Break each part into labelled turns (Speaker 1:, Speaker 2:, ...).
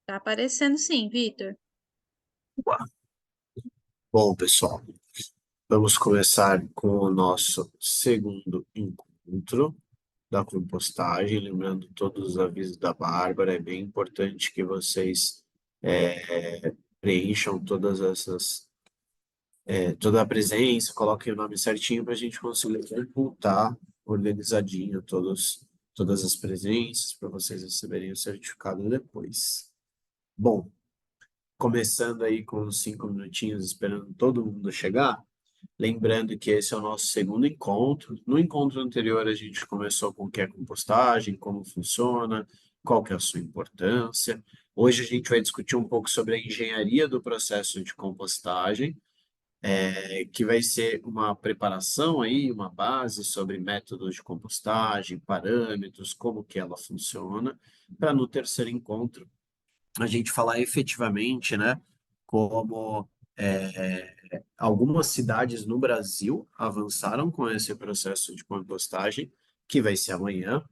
Speaker 1: Tá aparecendo sim, Vitor.
Speaker 2: Bom, pessoal, vamos começar com o nosso segundo encontro da compostagem. Lembrando todos os avisos da Bárbara, é bem importante que vocês preencham toda a presença, coloquem o nome certinho para a gente conseguir computar organizadinho todas as presenças para vocês receberem o certificado depois. Bom, começando aí com uns 5 minutinhos, esperando todo mundo chegar. Lembrando que esse é o nosso segundo encontro. No encontro anterior, a gente começou com o que é compostagem, como funciona, qual que é a sua importância. Hoje a gente vai discutir um pouco sobre a engenharia do processo de compostagem, que vai ser uma preparação aí, uma base sobre métodos de compostagem, parâmetros, como que ela funciona, para no terceiro encontro a gente falar efetivamente, né, como algumas cidades no Brasil avançaram com esse processo de compostagem, que vai ser amanhã,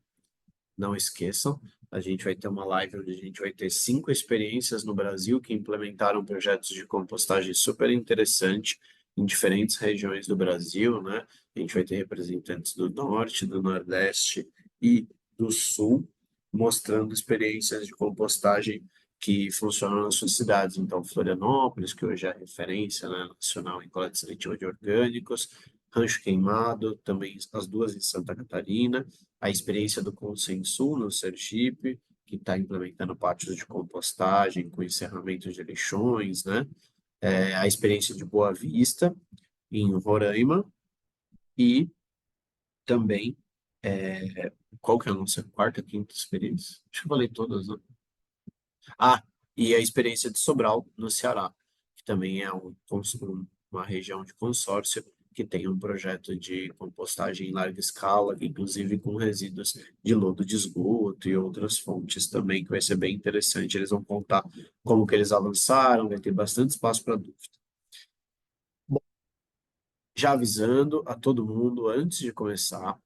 Speaker 2: não esqueçam. A gente vai ter uma live onde a gente vai ter 5 experiências no Brasil que implementaram projetos de compostagem super interessante em diferentes regiões do Brasil, né? A gente vai ter representantes do Norte, do Nordeste e do Sul, mostrando experiências de compostagem que funcionam nas suas cidades. Então, Florianópolis, que hoje é a referência, né, nacional em coleta seletiva de orgânicos, Rancho Queimado, também as duas em Santa Catarina, a experiência do Consensul no Sergipe, que está implementando pátios de compostagem com encerramento de lixões, né? A experiência de Boa Vista, em Roraima, e também, qual que é a nossa quarta, quinta experiência? Acho que eu falei todas, né? Ah, e a experiência de Sobral, no Ceará, que também é uma região de consórcio que tem um projeto de compostagem em larga escala, inclusive com resíduos de lodo de esgoto e outras fontes também, que vai ser bem interessante. Eles vão contar como que eles avançaram, vai ter bastante espaço para dúvida. Bom, já avisando a todo mundo, antes de começar,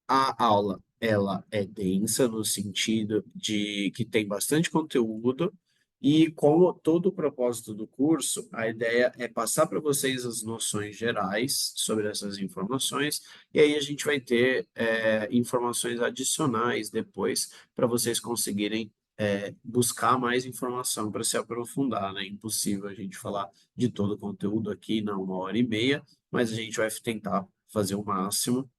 Speaker 2: a aula, ela é densa no sentido de que tem bastante conteúdo e como todo o propósito do curso, a ideia é passar para vocês as noções gerais sobre essas informações e aí a gente vai ter informações adicionais depois para vocês conseguirem buscar mais informação para se aprofundar, né? É impossível a gente falar de todo o conteúdo aqui na 1 hora e meia, mas a gente vai tentar fazer o máximo,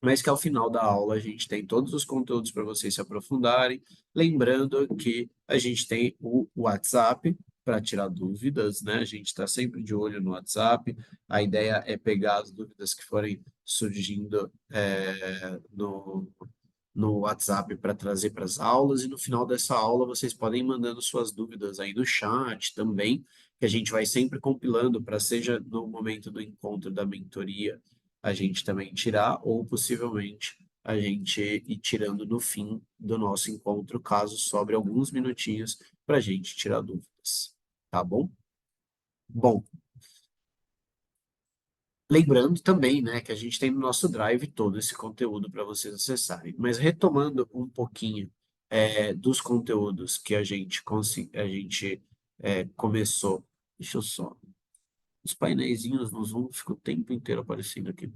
Speaker 2: mas que ao final da aula a gente tem todos os conteúdos para vocês se aprofundarem. Lembrando que a gente tem o WhatsApp para tirar dúvidas, né? A gente está sempre de olho no WhatsApp. A ideia é pegar as dúvidas que forem surgindo no WhatsApp para trazer para as aulas, e no final dessa aula vocês podem ir mandando suas dúvidas aí no chat também, que a gente vai sempre compilando para, seja no momento do encontro da mentoria, a gente também tirar, ou possivelmente a gente ir tirando no fim do nosso encontro, caso sobre alguns minutinhos para a gente tirar dúvidas. Tá bom? Bom, lembrando também, né, que a gente tem no nosso Drive todo esse conteúdo para vocês acessarem. Mas retomando um pouquinho dos conteúdos que a gente começou. Deixa eu só. Os paineizinhos no Zoom ficam o tempo inteiro aparecendo aqui.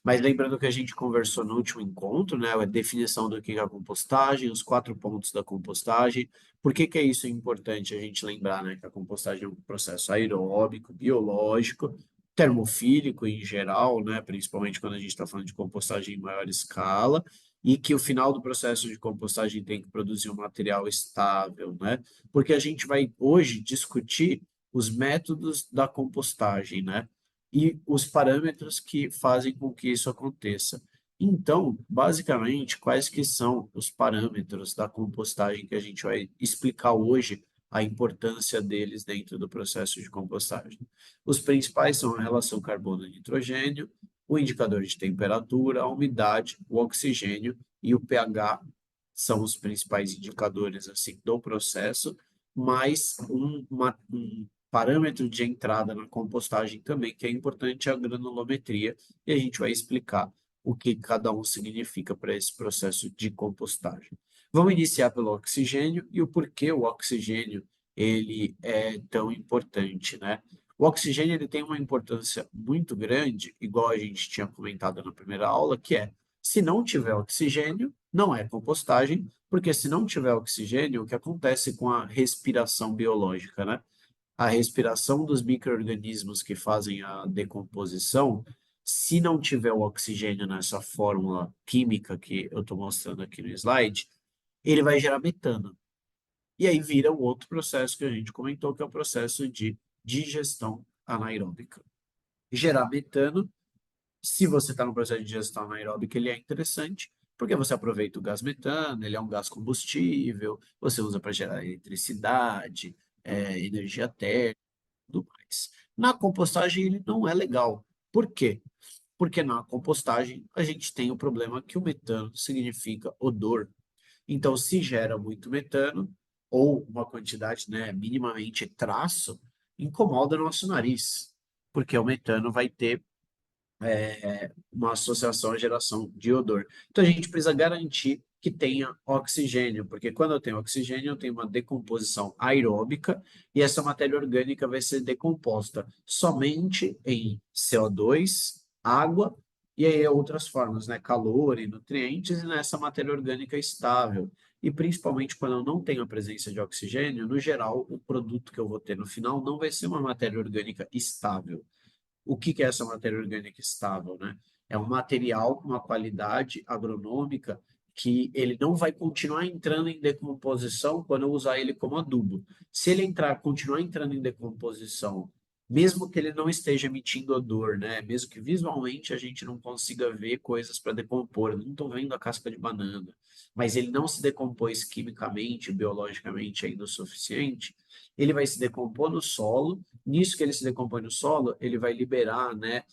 Speaker 2: Mas lembrando que a gente conversou no último encontro, né? A definição do que é a compostagem, os 4 pontos da compostagem. Por que que é isso importante a gente lembrar, né? Que a compostagem é um processo aeróbico, biológico, termofílico em geral, né? Principalmente quando a gente está falando de compostagem em maior escala, e que o final do processo de compostagem tem que produzir um material estável, né? Porque a gente vai hoje discutir os métodos da compostagem, né? E os parâmetros que fazem com que isso aconteça. Então, basicamente, quais que são os parâmetros da compostagem que a gente vai explicar hoje, a importância deles dentro do processo de compostagem? Os principais são a relação carbono-nitrogênio, o indicador de temperatura, a umidade, o oxigênio e o pH são os principais indicadores assim do processo, mais um parâmetro de entrada na compostagem também, que é importante, é a granulometria, e a gente vai explicar o que cada um significa para esse processo de compostagem. Vamos iniciar pelo oxigênio e o porquê o oxigênio ele é tão importante, né? O oxigênio ele tem uma importância muito grande, igual a gente tinha comentado na primeira aula, que é, se não tiver oxigênio, não é compostagem, porque se não tiver oxigênio, o que acontece com a respiração biológica, né? A respiração dos micro-organismos que fazem a decomposição, se não tiver o oxigênio nessa fórmula química que eu estou mostrando aqui no slide, ele vai gerar metano. E aí vira o outro processo que a gente comentou, que é o processo de digestão anaeróbica. Gerar metano, se você está no processo de digestão anaeróbica, ele é interessante, porque você aproveita o gás metano, ele é um gás combustível, você usa para gerar eletricidade, energia térmica, tudo mais. Na compostagem, ele não é legal. Por quê? Porque na compostagem a gente tem o problema que o metano significa odor. Então, se gera muito metano, ou uma quantidade, né, minimamente traço, incomoda o nosso nariz, porque o metano vai ter uma associação à geração de odor. Então, a gente precisa garantir que tenha oxigênio, porque quando eu tenho oxigênio, eu tenho uma decomposição aeróbica e essa matéria orgânica vai ser decomposta somente em CO2, água e aí outras formas, né? Calor e nutrientes, e nessa matéria orgânica estável. E principalmente quando eu não tenho a presença de oxigênio, no geral, o produto que eu vou ter no final não vai ser uma matéria orgânica estável. O que que é essa matéria orgânica estável, né? É um material com uma qualidade agronômica que ele não vai continuar entrando em decomposição quando eu usar ele como adubo. Se ele continuar entrando em decomposição, mesmo que ele não esteja emitindo odor, né? Mesmo que visualmente a gente não consiga ver coisas para decompor, eu não estou vendo a casca de banana, mas ele não se decompôs quimicamente, biologicamente ainda o suficiente, ele vai se decompor no solo. Nisso que ele se decompõe no solo, ele vai liberar, né,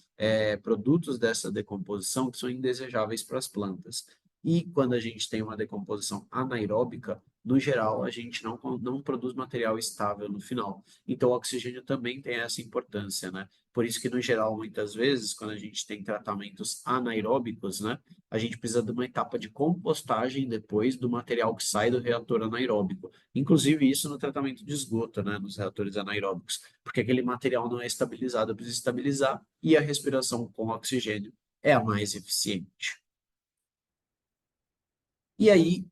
Speaker 2: produtos dessa decomposição que são indesejáveis para as plantas. E quando a gente tem uma decomposição anaeróbica, no geral, a gente não produz material estável no final. Então, o oxigênio também tem essa importância, né? Por isso que, no geral, muitas vezes, quando a gente tem tratamentos anaeróbicos, né, a gente precisa de uma etapa de compostagem depois do material que sai do reator anaeróbico. Inclusive, isso no tratamento de esgoto, né, nos reatores anaeróbicos, porque aquele material não é estabilizado, precisa estabilizar, e a respiração com oxigênio é a mais eficiente. E aí,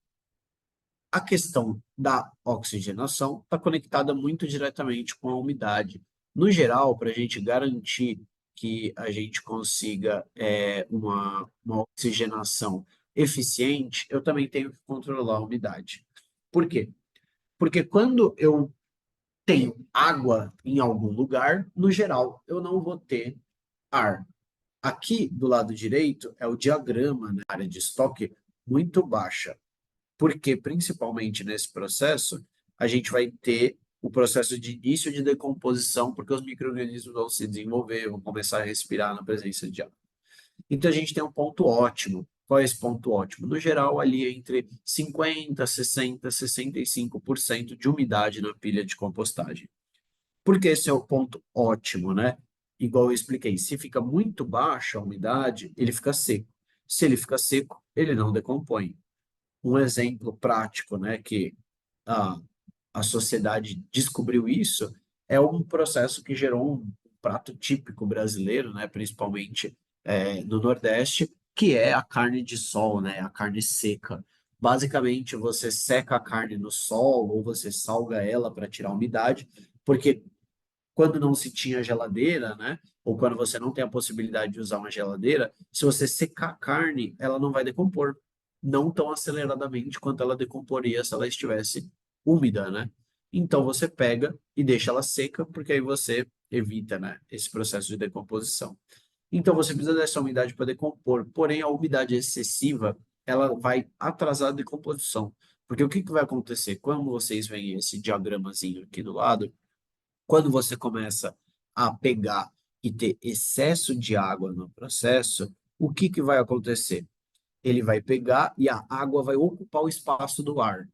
Speaker 2: a questão da oxigenação está conectada muito diretamente com a umidade. No geral, para a gente garantir que a gente consiga uma oxigenação eficiente, eu também tenho que controlar a umidade. Por quê? Porque quando eu tenho água em algum lugar, no geral, eu não vou ter ar. Aqui do lado direito é o diagrama, né, área de estoque muito baixa, porque principalmente nesse processo, a gente vai ter o processo de início de decomposição, porque os micro-organismos vão se desenvolver, vão começar a respirar na presença de água. Então a gente tem um ponto ótimo. Qual é esse ponto ótimo? No geral, ali entre 50, 60, 65% de umidade na pilha de compostagem. Porque esse é o ponto ótimo, né? Igual eu expliquei, se fica muito baixa a umidade, ele fica seco. Se ele fica seco, ele não decompõe. Um exemplo prático, né, que a, a sociedade descobriu isso, é um processo que gerou um prato típico brasileiro, né, principalmente no Nordeste, que é a carne de sol, né, a carne seca. Basicamente, você seca a carne no sol ou você salga ela para tirar a umidade, porque quando não se tinha geladeira, né? Ou quando você não tem a possibilidade de usar uma geladeira, se você secar a carne, ela não vai decompor. Não tão aceleradamente quanto ela decomporia se ela estivesse úmida, né? Então você pega e deixa ela seca, porque aí você evita, né, esse processo de decomposição. Então você precisa dessa umidade para decompor, porém a umidade excessiva, ela vai atrasar a decomposição. Porque o que que vai acontecer? Quando vocês veem esse diagramazinho aqui do lado, quando você começa a pegar e ter excesso de água no processo, o que que vai acontecer? Ele vai pegar e a água vai ocupar o espaço do ar.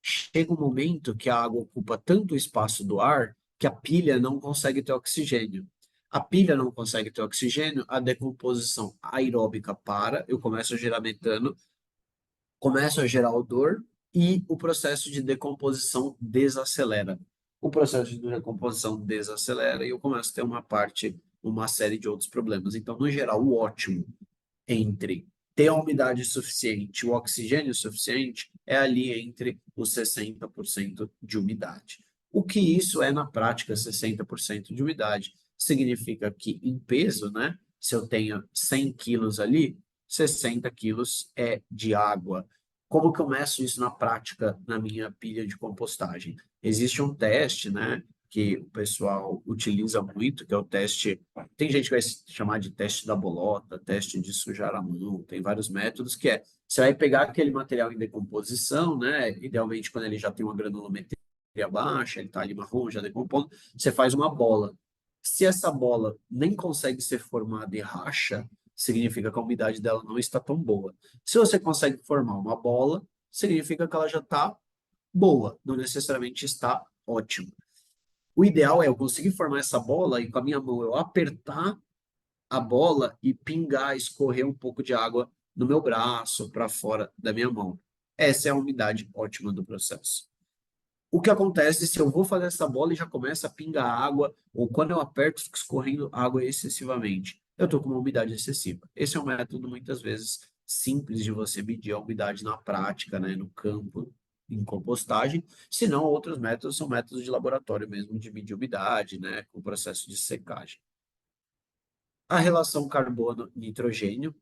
Speaker 2: Chega um momento que a água ocupa tanto o espaço do ar que a pilha não consegue ter oxigênio. A pilha não consegue ter oxigênio, a decomposição aeróbica para, eu começo a gerar metano, começo a gerar odor e o processo de decomposição desacelera. O processo de decomposição desacelera e eu começo a ter uma série de outros problemas. Então, no geral, o ótimo entre ter a umidade suficiente e o oxigênio suficiente é ali entre os 60% de umidade. O que isso é na prática 60% de umidade? Significa que em peso, né? Se eu tenho 100 quilos ali, 60 quilos é de água. Como que eu meço isso na prática na minha pilha de compostagem? Existe um teste, né? Que o pessoal utiliza muito, que é o teste. Tem gente que vai chamar de teste da bolota, teste de sujar a mão, tem vários métodos que é. Você vai pegar aquele material em decomposição, né? Idealmente, quando ele já tem uma granulometria baixa, ele está ali marrom, já decompondo, você faz uma bola. Se essa bola nem consegue ser formada e racha, significa que a umidade dela não está tão boa. Se você consegue formar uma bola, significa que ela já está boa, não necessariamente está ótima. O ideal é eu conseguir formar essa bola e com a minha mão eu apertar a bola e pingar, escorrer um pouco de água no meu braço, para fora da minha mão. Essa é a umidade ótima do processo. O que acontece se eu vou fazer essa bola e já começa a pingar água, ou quando eu aperto, fica escorrendo água excessivamente? Eu estou com uma umidade excessiva. Esse é um método, muitas vezes, simples de você medir a umidade na prática, né, no campo, em compostagem. Se não, outros métodos são métodos de laboratório mesmo, de medir umidade, né, com o processo de secagem. A relação carbono-nitrogênio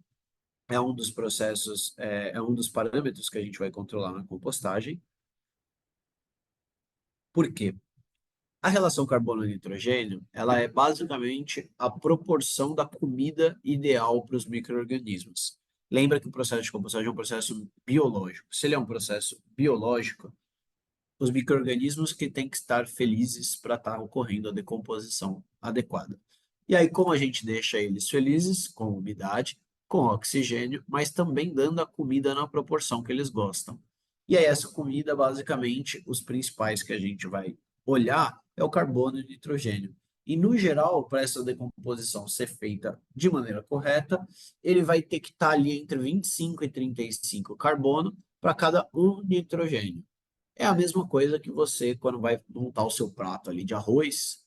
Speaker 2: é um dos processos, é um dos parâmetros que a gente vai controlar na compostagem. Por quê? A relação carbono-nitrogênio, ela é basicamente a proporção da comida ideal para os micro-organismos. Lembra que o processo de compostagem é um processo biológico. Se ele é um processo biológico, os micro-organismos que têm que estar felizes para estar ocorrendo a decomposição adequada. E aí, como a gente deixa eles felizes? Com umidade, com oxigênio, mas também dando a comida na proporção que eles gostam. E aí, essa comida, basicamente, os principais que a gente vai olhar é o carbono e o nitrogênio. E, no geral, para essa decomposição ser feita de maneira correta, ele vai ter que estar ali entre 25 e 35 carbono para cada um nitrogênio. É a mesma coisa que você, quando vai montar o seu prato ali de arroz,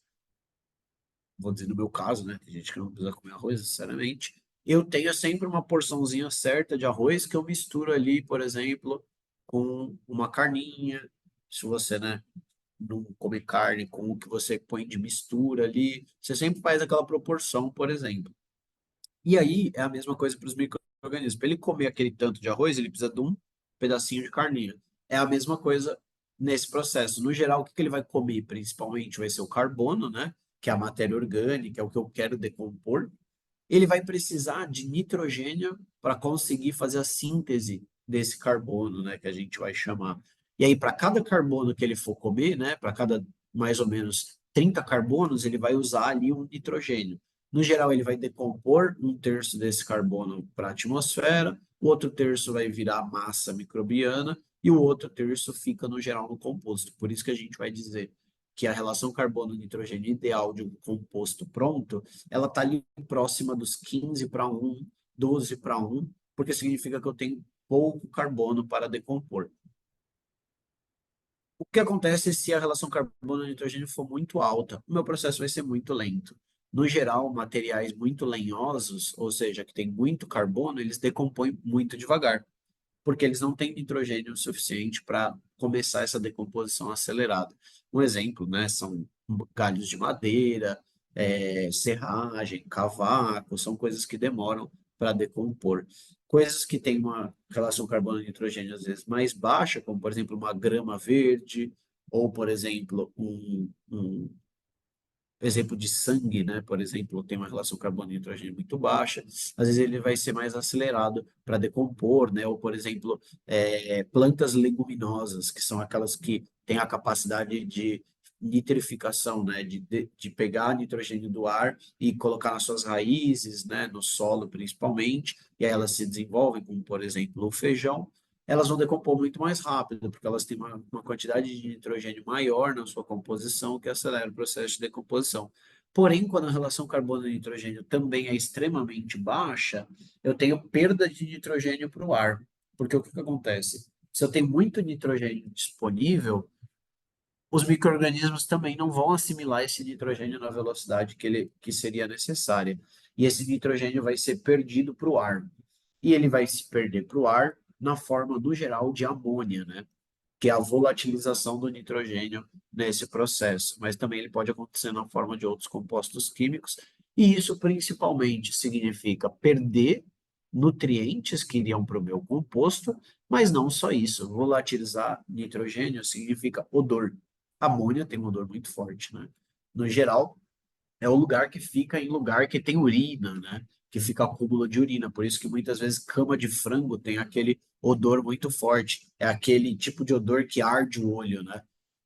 Speaker 2: vou dizer no meu caso, né? Tem gente que não precisa comer arroz, sinceramente. Eu tenho sempre uma porçãozinha certa de arroz que eu misturo ali, por exemplo, com uma carninha. Se você, né, não comer carne, com o que você põe de mistura ali, você sempre faz aquela proporção, por exemplo. E aí é a mesma coisa para os micro-organismos. Para ele comer aquele tanto de arroz, ele precisa de um pedacinho de carninha. É a mesma coisa nesse processo. No geral, o que ele vai comer principalmente vai ser o carbono, né? Que é a matéria orgânica, é o que eu quero decompor. Ele vai precisar de nitrogênio para conseguir fazer a síntese desse carbono, né? Que a gente vai chamar. E aí, para cada carbono que ele for comer, né? Para cada mais ou menos 30 carbonos, ele vai usar ali um nitrogênio. No geral, ele vai decompor um terço desse carbono para a atmosfera, o outro terço vai virar massa microbiana e o outro terço fica, no geral, no composto. Por isso que a gente vai dizer que a relação carbono-nitrogênio ideal de um composto pronto, ela está ali próxima dos 15 para 1, 12 para 1, porque significa que eu tenho pouco carbono para decompor. O que acontece se a relação carbono-nitrogênio for muito alta? O meu processo vai ser muito lento. No geral, materiais muito lenhosos, ou seja, que tem muito carbono, eles decompõem muito devagar, porque eles não têm nitrogênio suficiente para começar essa decomposição acelerada. Um exemplo, né, são galhos de madeira, serragem, cavaco, são coisas que demoram para decompor. Coisas que têm uma relação carbono-nitrogênio às vezes mais baixa, como por exemplo uma grama verde, ou por exemplo um exemplo de sangue, né? Por exemplo, tem uma relação carbono e nitrogênio muito baixa, às vezes ele vai ser mais acelerado para decompor, né? Ou, por exemplo, plantas leguminosas, que são aquelas que têm a capacidade de nitrificação, né? De pegar nitrogênio do ar e colocar nas suas raízes, né? No solo, principalmente, e aí elas se desenvolvem, como, por exemplo, o feijão, elas vão decompor muito mais rápido, porque elas têm uma quantidade de nitrogênio maior na sua composição, que acelera o processo de decomposição. Porém, quando a relação carbono-nitrogênio também é extremamente baixa, eu tenho perda de nitrogênio para o ar. Porque o que acontece? Se eu tenho muito nitrogênio disponível, os micro-organismos também não vão assimilar esse nitrogênio na velocidade que seria necessária. E esse nitrogênio vai ser perdido para o ar. E ele vai se perder para o ar na forma, no geral, de amônia, né? Que é a volatilização do nitrogênio nesse processo. Mas também ele pode acontecer na forma de outros compostos químicos. E isso principalmente significa perder nutrientes que iriam para o meu composto, mas não só isso. Volatilizar nitrogênio significa odor. Amônia tem um odor muito forte, né? No geral, é o lugar que fica em lugar que tem urina, né? Que fica acúmulo de urina. Por isso que muitas vezes cama de frango tem aquele odor muito forte. É aquele tipo de odor que arde o olho, né?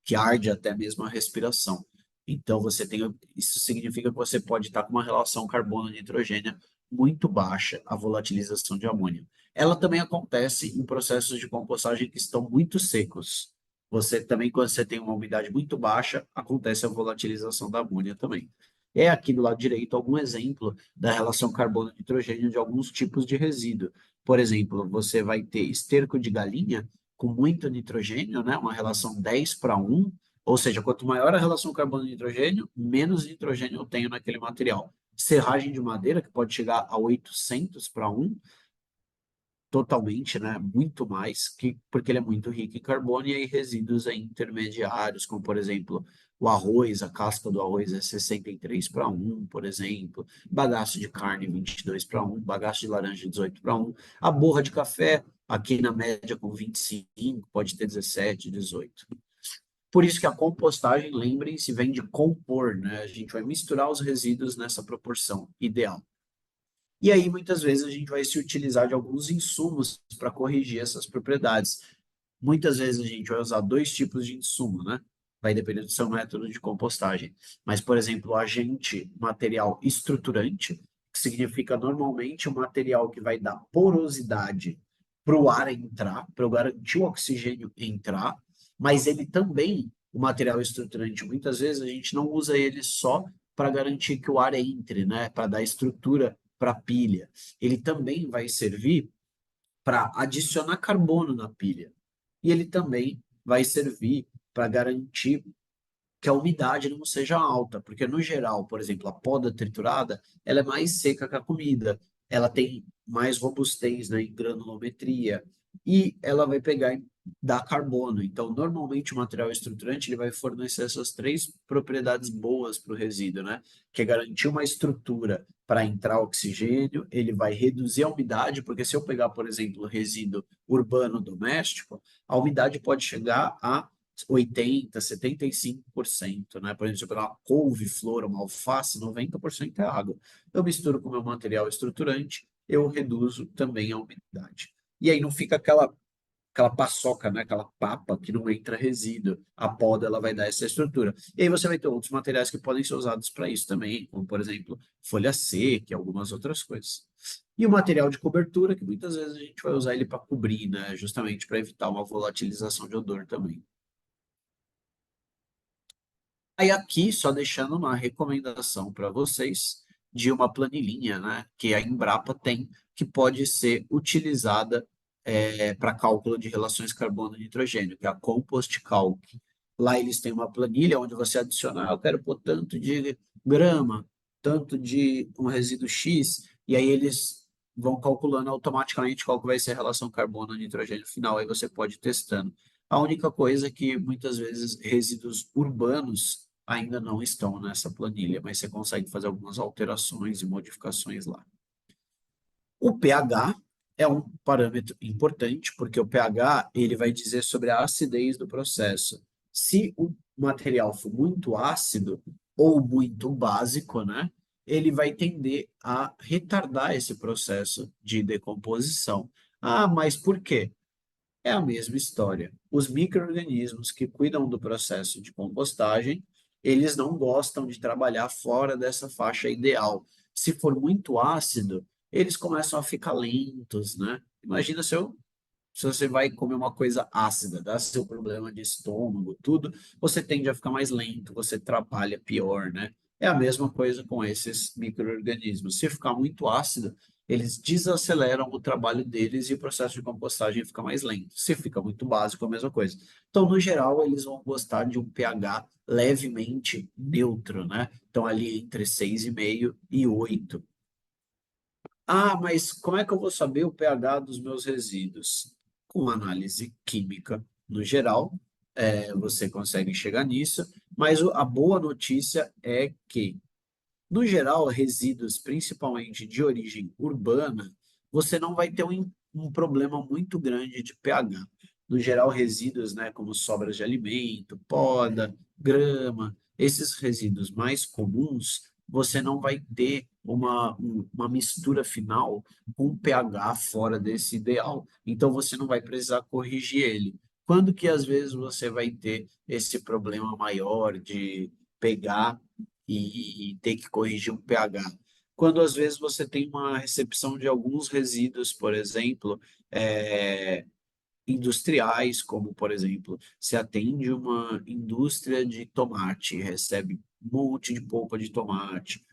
Speaker 2: Que arde até mesmo a respiração. Então você tem, isso significa que você pode estar com uma relação carbono-nitrogênio muito baixa, a volatilização de amônio. Ela também acontece em processos de compostagem que estão muito secos. Você também, quando você tem uma umidade muito baixa, acontece a volatilização da amônia também. É aqui do lado direito algum exemplo da relação carbono-nitrogênio de alguns tipos de resíduo. Por exemplo, você vai ter esterco de galinha com muito nitrogênio, né? Uma relação 10:1, ou seja, quanto maior a relação carbono-nitrogênio, menos nitrogênio eu tenho naquele material. Serragem de madeira, que pode chegar a 800:1, totalmente, né? Muito mais, porque ele é muito rico em carbono, e aí resíduos aí intermediários, como por exemplo o arroz, a casca do arroz é 63:1, por exemplo, bagaço de carne 22:1, bagaço de laranja 18:1, a borra de café, aqui na média com 25, pode ter 17, 18. Por isso que a compostagem, lembrem-se, vem de compor, né? A gente vai misturar os resíduos nessa proporção ideal. E aí, muitas vezes, a gente vai se utilizar de alguns insumos para corrigir essas propriedades. Muitas vezes a gente vai usar dois tipos de insumo, né? Vai depender do seu método de compostagem. Mas, por exemplo, o agente material estruturante, que significa normalmente um material que vai dar porosidade para o ar entrar, para eu garantir o oxigênio entrar, mas ele também, o material estruturante, muitas vezes a gente não usa ele só para garantir que o ar entre, né? Para dar estrutura para a pilha. Ele também vai servir para adicionar carbono na pilha. E ele também vai servir para garantir que a umidade não seja alta, porque no geral, por exemplo, a poda triturada, ela é mais seca que a comida, ela tem mais robustez, né, em granulometria, e ela vai pegar e dar carbono. Então, normalmente o material estruturante ele vai fornecer essas três propriedades boas para o resíduo, né? Que é garantir uma estrutura para entrar oxigênio, ele vai reduzir a umidade, porque se eu pegar, por exemplo, resíduo urbano doméstico, a umidade pode chegar a 80, 75%, né? Por exemplo, se eu pegar uma couve-flor, uma alface, 90% é água. Eu misturo com o meu material estruturante, eu reduzo também a umidade. E aí não fica aquela paçoca, né? Aquela papa que não entra resíduo. A poda ela vai dar essa estrutura. E aí você vai ter outros materiais que podem ser usados para isso também, como por exemplo, folha seca e algumas outras coisas. E o material de cobertura, que muitas vezes a gente vai usar ele para cobrir, né? Justamente para evitar uma volatilização de odor também. Aí aqui, só deixando uma recomendação para vocês de uma planilhinha, né, que a Embrapa tem, que pode ser utilizada para cálculo de relações carbono-nitrogênio, que é a Compost Calc. Lá eles têm uma planilha onde você adiciona, eu quero pôr tanto de grama, tanto de um resíduo X, e aí eles vão calculando automaticamente qual que vai ser a relação carbono-nitrogênio final, aí você pode ir testando. A única coisa é que muitas vezes resíduos urbanos ainda não estão nessa planilha, mas você consegue fazer algumas alterações e modificações lá. O pH é um parâmetro importante, porque o pH ele vai dizer sobre a acidez do processo. Se o material for muito ácido ou muito básico, né, ele vai tender a retardar esse processo de decomposição. Ah, mas por quê? É a mesma história. Os micro-organismos que cuidam do processo de compostagem, eles não gostam de trabalhar fora dessa faixa ideal. Se for muito ácido, eles começam a ficar lentos, né? Imagina se você vai comer uma coisa ácida, dá seu problema de estômago, tudo, você tende a ficar mais lento, você trabalha pior, né? É a mesma coisa com esses micro-organismos. Se ficar muito ácido, eles desaceleram o trabalho deles e o processo de compostagem fica mais lento. Se fica muito básico, a mesma coisa. Então, no geral, eles vão gostar de um pH levemente neutro, né? Então, ali entre 6,5 e 8. Ah, mas como é que eu vou saber o pH dos meus resíduos? Com análise química, no geral, você consegue chegar nisso, mas a boa notícia é que, no geral, resíduos, principalmente de origem urbana, você não vai ter um problema muito grande de pH. No geral, resíduos, né, como sobras de alimento, poda, grama, esses resíduos mais comuns, você não vai ter uma mistura final com um pH fora desse ideal. Então, você não vai precisar corrigir ele. Quando que às vezes você vai ter esse problema maior de pegar e ter que corrigir um pH? Quando às vezes você tem uma recepção de alguns resíduos, por exemplo, industriais, como por exemplo, se atende uma indústria de tomate, recebe um monte de polpa de tomate,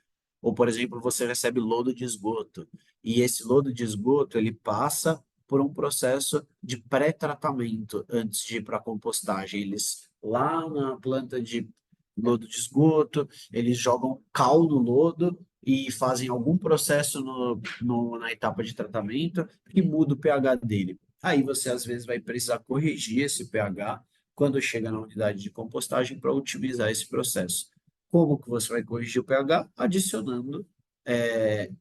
Speaker 2: ou por exemplo, você recebe lodo de esgoto, e esse lodo de esgoto ele passa por um processo de pré-tratamento antes de ir para a compostagem. Eles lá na planta de lodo de esgoto, eles jogam cal no lodo e fazem algum processo na etapa de tratamento que muda o pH dele. Aí você às vezes vai precisar corrigir esse pH quando chega na unidade de compostagem para otimizar esse processo. Como que você vai corrigir o pH? Adicionando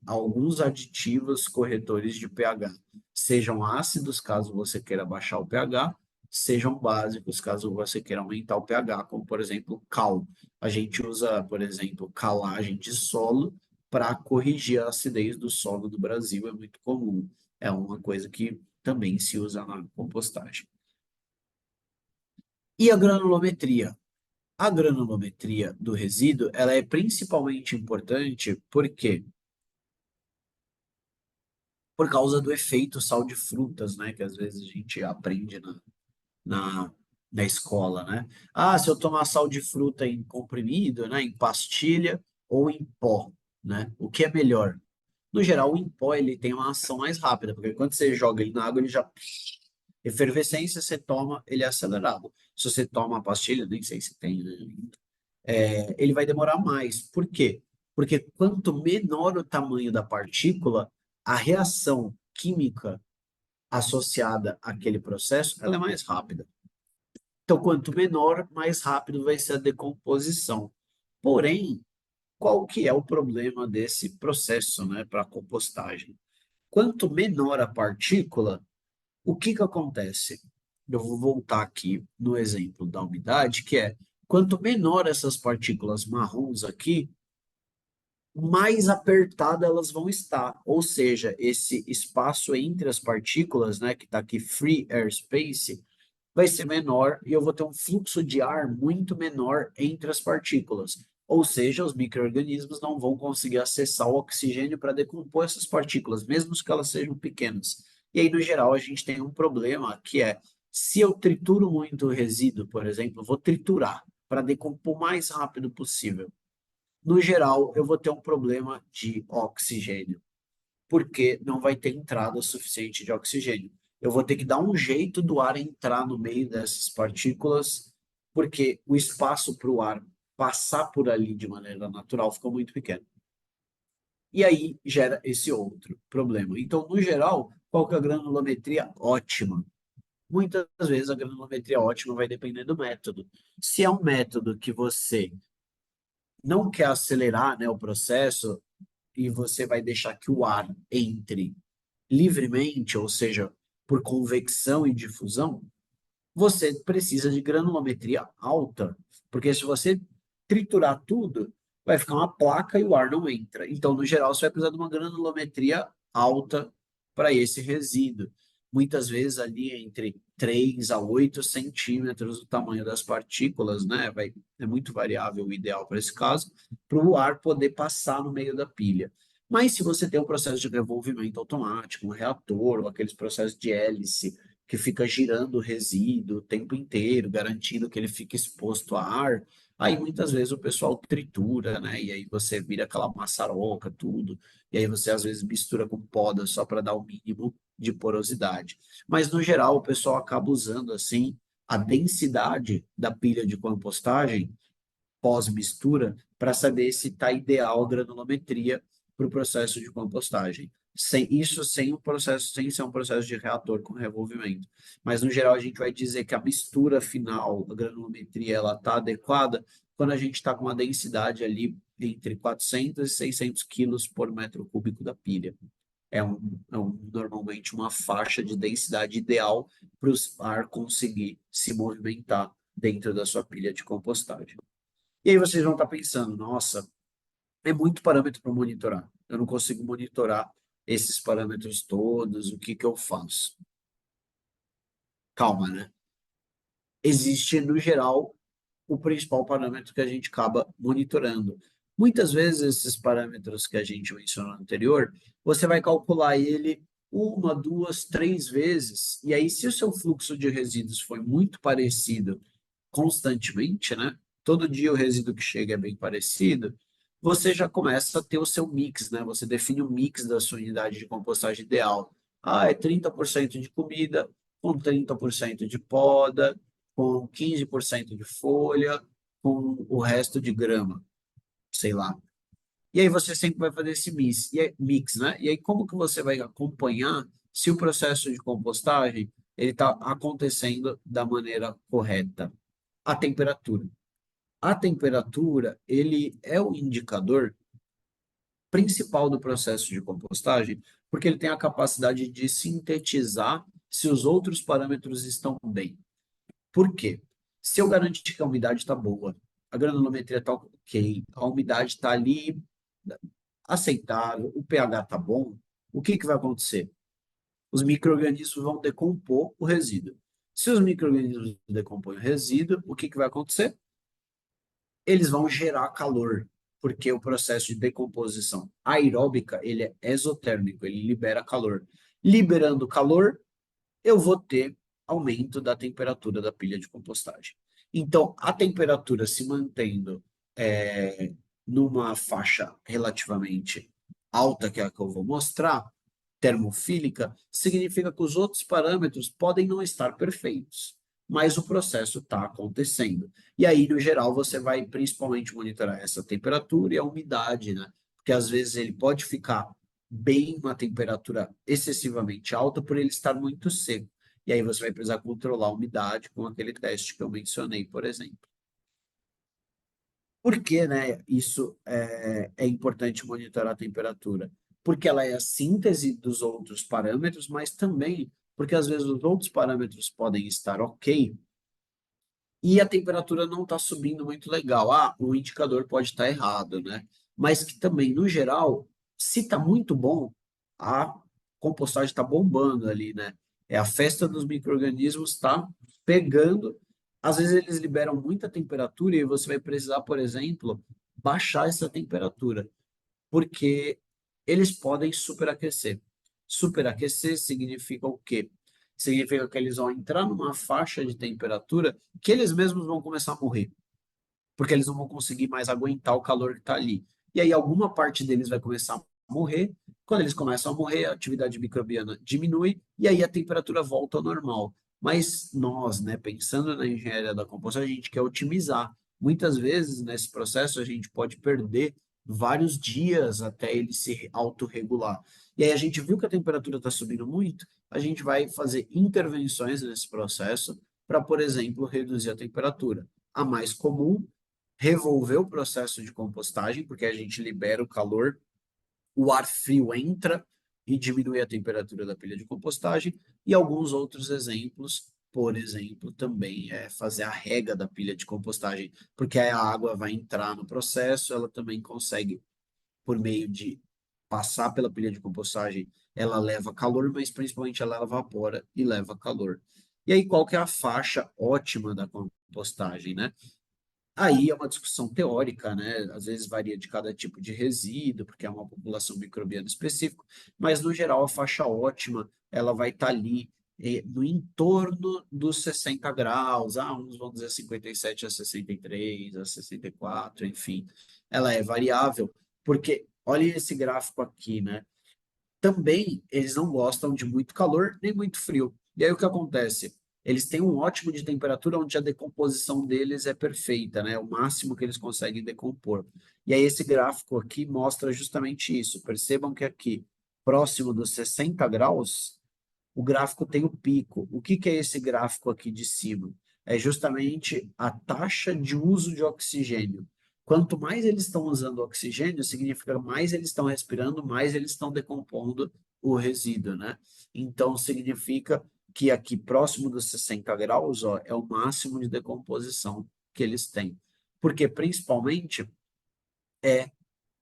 Speaker 2: alguns aditivos corretores de pH. Sejam ácidos, caso você queira baixar o pH, sejam básicos, caso você queira aumentar o pH, como por exemplo cal. A gente usa, por exemplo, calagem de solo para corrigir a acidez do solo do Brasil, é muito comum. É uma coisa que também se usa na compostagem. E a granulometria? A granulometria do resíduo, ela é principalmente importante porque por causa do efeito sal de frutas, né, que às vezes a gente aprende na, na escola, né? Ah, se eu tomar sal de fruta em comprimido, né, em pastilha ou em pó, né? O que é melhor? No geral, o em pó ele tem uma ação mais rápida, porque quando você joga ele na água, ele já efervescência, você toma, ele é acelerado. Se você toma a pastilha, nem sei se tem, né? Ele vai demorar mais. Por quê? Porque quanto menor o tamanho da partícula, a reação química associada àquele processo, ela é mais rápida. Então, quanto menor, mais rápido vai ser a decomposição. Porém, qual que é o problema desse processo, né, para a compostagem? Quanto menor a partícula, o que que acontece? Eu vou voltar aqui no exemplo da umidade, que é quanto menor essas partículas marrons aqui, mais apertadas elas vão estar. Ou seja, esse espaço entre as partículas, né, que está aqui free airspace, vai ser menor e eu vou ter um fluxo de ar muito menor entre as partículas. Ou seja, os micro-organismos não vão conseguir acessar o oxigênio para decompor essas partículas, mesmo que elas sejam pequenas. E aí, no geral, a gente tem um problema que é, se eu trituro muito o resíduo, por exemplo, eu vou triturar para decompor o mais rápido possível. No geral, eu vou ter um problema de oxigênio porque não vai ter entrada suficiente de oxigênio. Eu vou ter que dar um jeito do ar entrar no meio dessas partículas, porque o espaço para o ar passar por ali de maneira natural fica muito pequeno. E aí gera esse outro problema. Então, no geral, qual que é a granulometria ótima? Muitas vezes a granulometria ótima vai depender do método. Se é um método que você não quer acelerar, né, o processo e você vai deixar que o ar entre livremente, ou seja, por convecção e difusão, você precisa de granulometria alta, porque se você triturar tudo, vai ficar uma placa e o ar não entra. Então, no geral, você vai precisar de uma granulometria alta para esse resíduo. Muitas vezes ali entre 3 a 8 centímetros do tamanho das partículas, né? É muito variável o ideal para esse caso, para o ar poder passar no meio da pilha. Mas se você tem um processo de revolvimento automático, um reator, ou aqueles processos de hélice, que fica girando o resíduo o tempo inteiro, garantindo que ele fique exposto a ar, aí muitas vezes o pessoal tritura, né? E aí você vira aquela maçaroca, tudo. E aí você às vezes mistura com poda só para dar o mínimo de porosidade. Mas no geral o pessoal acaba usando assim a densidade da pilha de compostagem pós-mistura para saber se está ideal a granulometria para o processo de compostagem. Isso sem um processo, sem ser um processo de reator com revolvimento. Mas, no geral, a gente vai dizer que a mistura final, a granulometria, ela está adequada quando a gente está com uma densidade ali entre 400 e 600 quilos por metro cúbico da pilha. Normalmente uma faixa de densidade ideal para o ar conseguir se movimentar dentro da sua pilha de compostagem. E aí vocês vão estar pensando, nossa, é muito parâmetro para monitorar. Eu não consigo monitorar esses parâmetros todos, o que que eu faço? Calma, né? Existe, no geral, o principal parâmetro que a gente acaba monitorando. Muitas vezes, esses parâmetros que a gente mencionou anterior, você vai calcular ele uma, duas, três vezes, e aí, se o seu fluxo de resíduos foi muito parecido constantemente, né? Todo dia o resíduo que chega é bem parecido, você já começa a ter o seu mix, né? Você define o mix da sua unidade de compostagem ideal. Ah, é 30% de comida, com 30% de poda, com 15% de folha, com o resto de grama, sei lá. E aí você sempre vai fazer esse mix, né? E aí como que você vai acompanhar se o processo de compostagem ele está acontecendo da maneira correta? A temperatura. A temperatura, ele é o indicador principal do processo de compostagem, porque ele tem a capacidade de sintetizar se os outros parâmetros estão bem. Por quê? Se eu garantir que a umidade está boa, a granulometria está ok, a umidade está ali aceitável, o pH está bom, o que que vai acontecer? Os micro-organismos vão decompor o resíduo. Se os micro-organismos decompõem o resíduo, o que que vai acontecer? Eles vão gerar calor, porque o processo de decomposição aeróbica, ele é exotérmico, ele libera calor. Liberando calor, eu vou ter aumento da temperatura da pilha de compostagem. Então, a temperatura se mantendo numa faixa relativamente alta, que é a que eu vou mostrar, termofílica, significa que os outros parâmetros podem não estar perfeitos, mas o processo está acontecendo. E aí, no geral, você vai principalmente monitorar essa temperatura e a umidade, né? Porque às vezes ele pode ficar bem uma temperatura excessivamente alta por ele estar muito seco. E aí você vai precisar controlar a umidade com aquele teste que eu mencionei, por exemplo. Por que, né, isso é importante monitorar a temperatura? Porque ela é a síntese dos outros parâmetros, mas também porque às vezes os outros parâmetros podem estar ok e a temperatura não está subindo muito legal. Ah, o indicador pode estar errado, né? Mas que também, no geral, se está muito bom, a compostagem está bombando ali, né? É a festa dos micro-organismos está pegando. Às vezes eles liberam muita temperatura e você vai precisar, por exemplo, baixar essa temperatura, porque eles podem superaquecer. Superaquecer significa o quê? Significa que eles vão entrar numa faixa de temperatura que eles mesmos vão começar a morrer, porque eles não vão conseguir mais aguentar o calor que está ali. E aí alguma parte deles vai começar a morrer. Quando eles começam a morrer, a atividade microbiana diminui e aí a temperatura volta ao normal. Mas nós, né, pensando na engenharia da composição, a gente quer otimizar. Muitas vezes nesse processo a gente pode perder vários dias até ele se autorregular. E aí a gente viu que a temperatura está subindo muito, a gente vai fazer intervenções nesse processo para, por exemplo, reduzir a temperatura. A mais comum, revolver o processo de compostagem, porque a gente libera o calor, o ar frio entra e diminui a temperatura da pilha de compostagem, e alguns outros exemplos, por exemplo, também é fazer a rega da pilha de compostagem, porque aí a água vai entrar no processo, ela também consegue, por meio de passar pela pilha de compostagem, ela leva calor, mas principalmente ela evapora e leva calor. E aí, qual que é a faixa ótima da compostagem, né? Aí é uma discussão teórica, né? Às vezes varia de cada tipo de resíduo, porque é uma população microbiana específica, mas no geral a faixa ótima ela vai estar ali no entorno dos 60 graus, uns vão dizer 57 a 63, a 64, enfim. Ela é variável, porque olha esse gráfico aqui, né? Também eles não gostam de muito calor nem muito frio. E aí o que acontece? Eles têm um ótimo de temperatura onde a decomposição deles é perfeita, né? O máximo que eles conseguem decompor. E aí esse gráfico aqui mostra justamente isso. Percebam que aqui, próximo dos 60 graus, o gráfico tem o pico. O que que é esse gráfico aqui de cima? É justamente a taxa de uso de oxigênio. Quanto mais eles estão usando oxigênio, significa mais eles estão respirando, mais eles estão decompondo o resíduo, né? Então, significa que aqui próximo dos 60 graus, ó, é o máximo de decomposição que eles têm. Porque, principalmente, é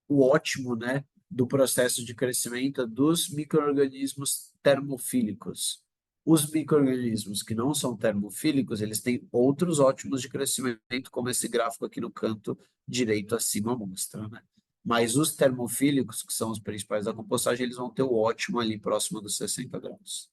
Speaker 2: o ótimo, né, do processo de crescimento dos micro-organismos termofílicos. Os micro-organismos que não são termofílicos, eles têm outros ótimos de crescimento, como esse gráfico aqui no canto direito acima mostra, né? Mas os termofílicos, que são os principais da compostagem, eles vão ter o ótimo ali próximo dos 60 graus.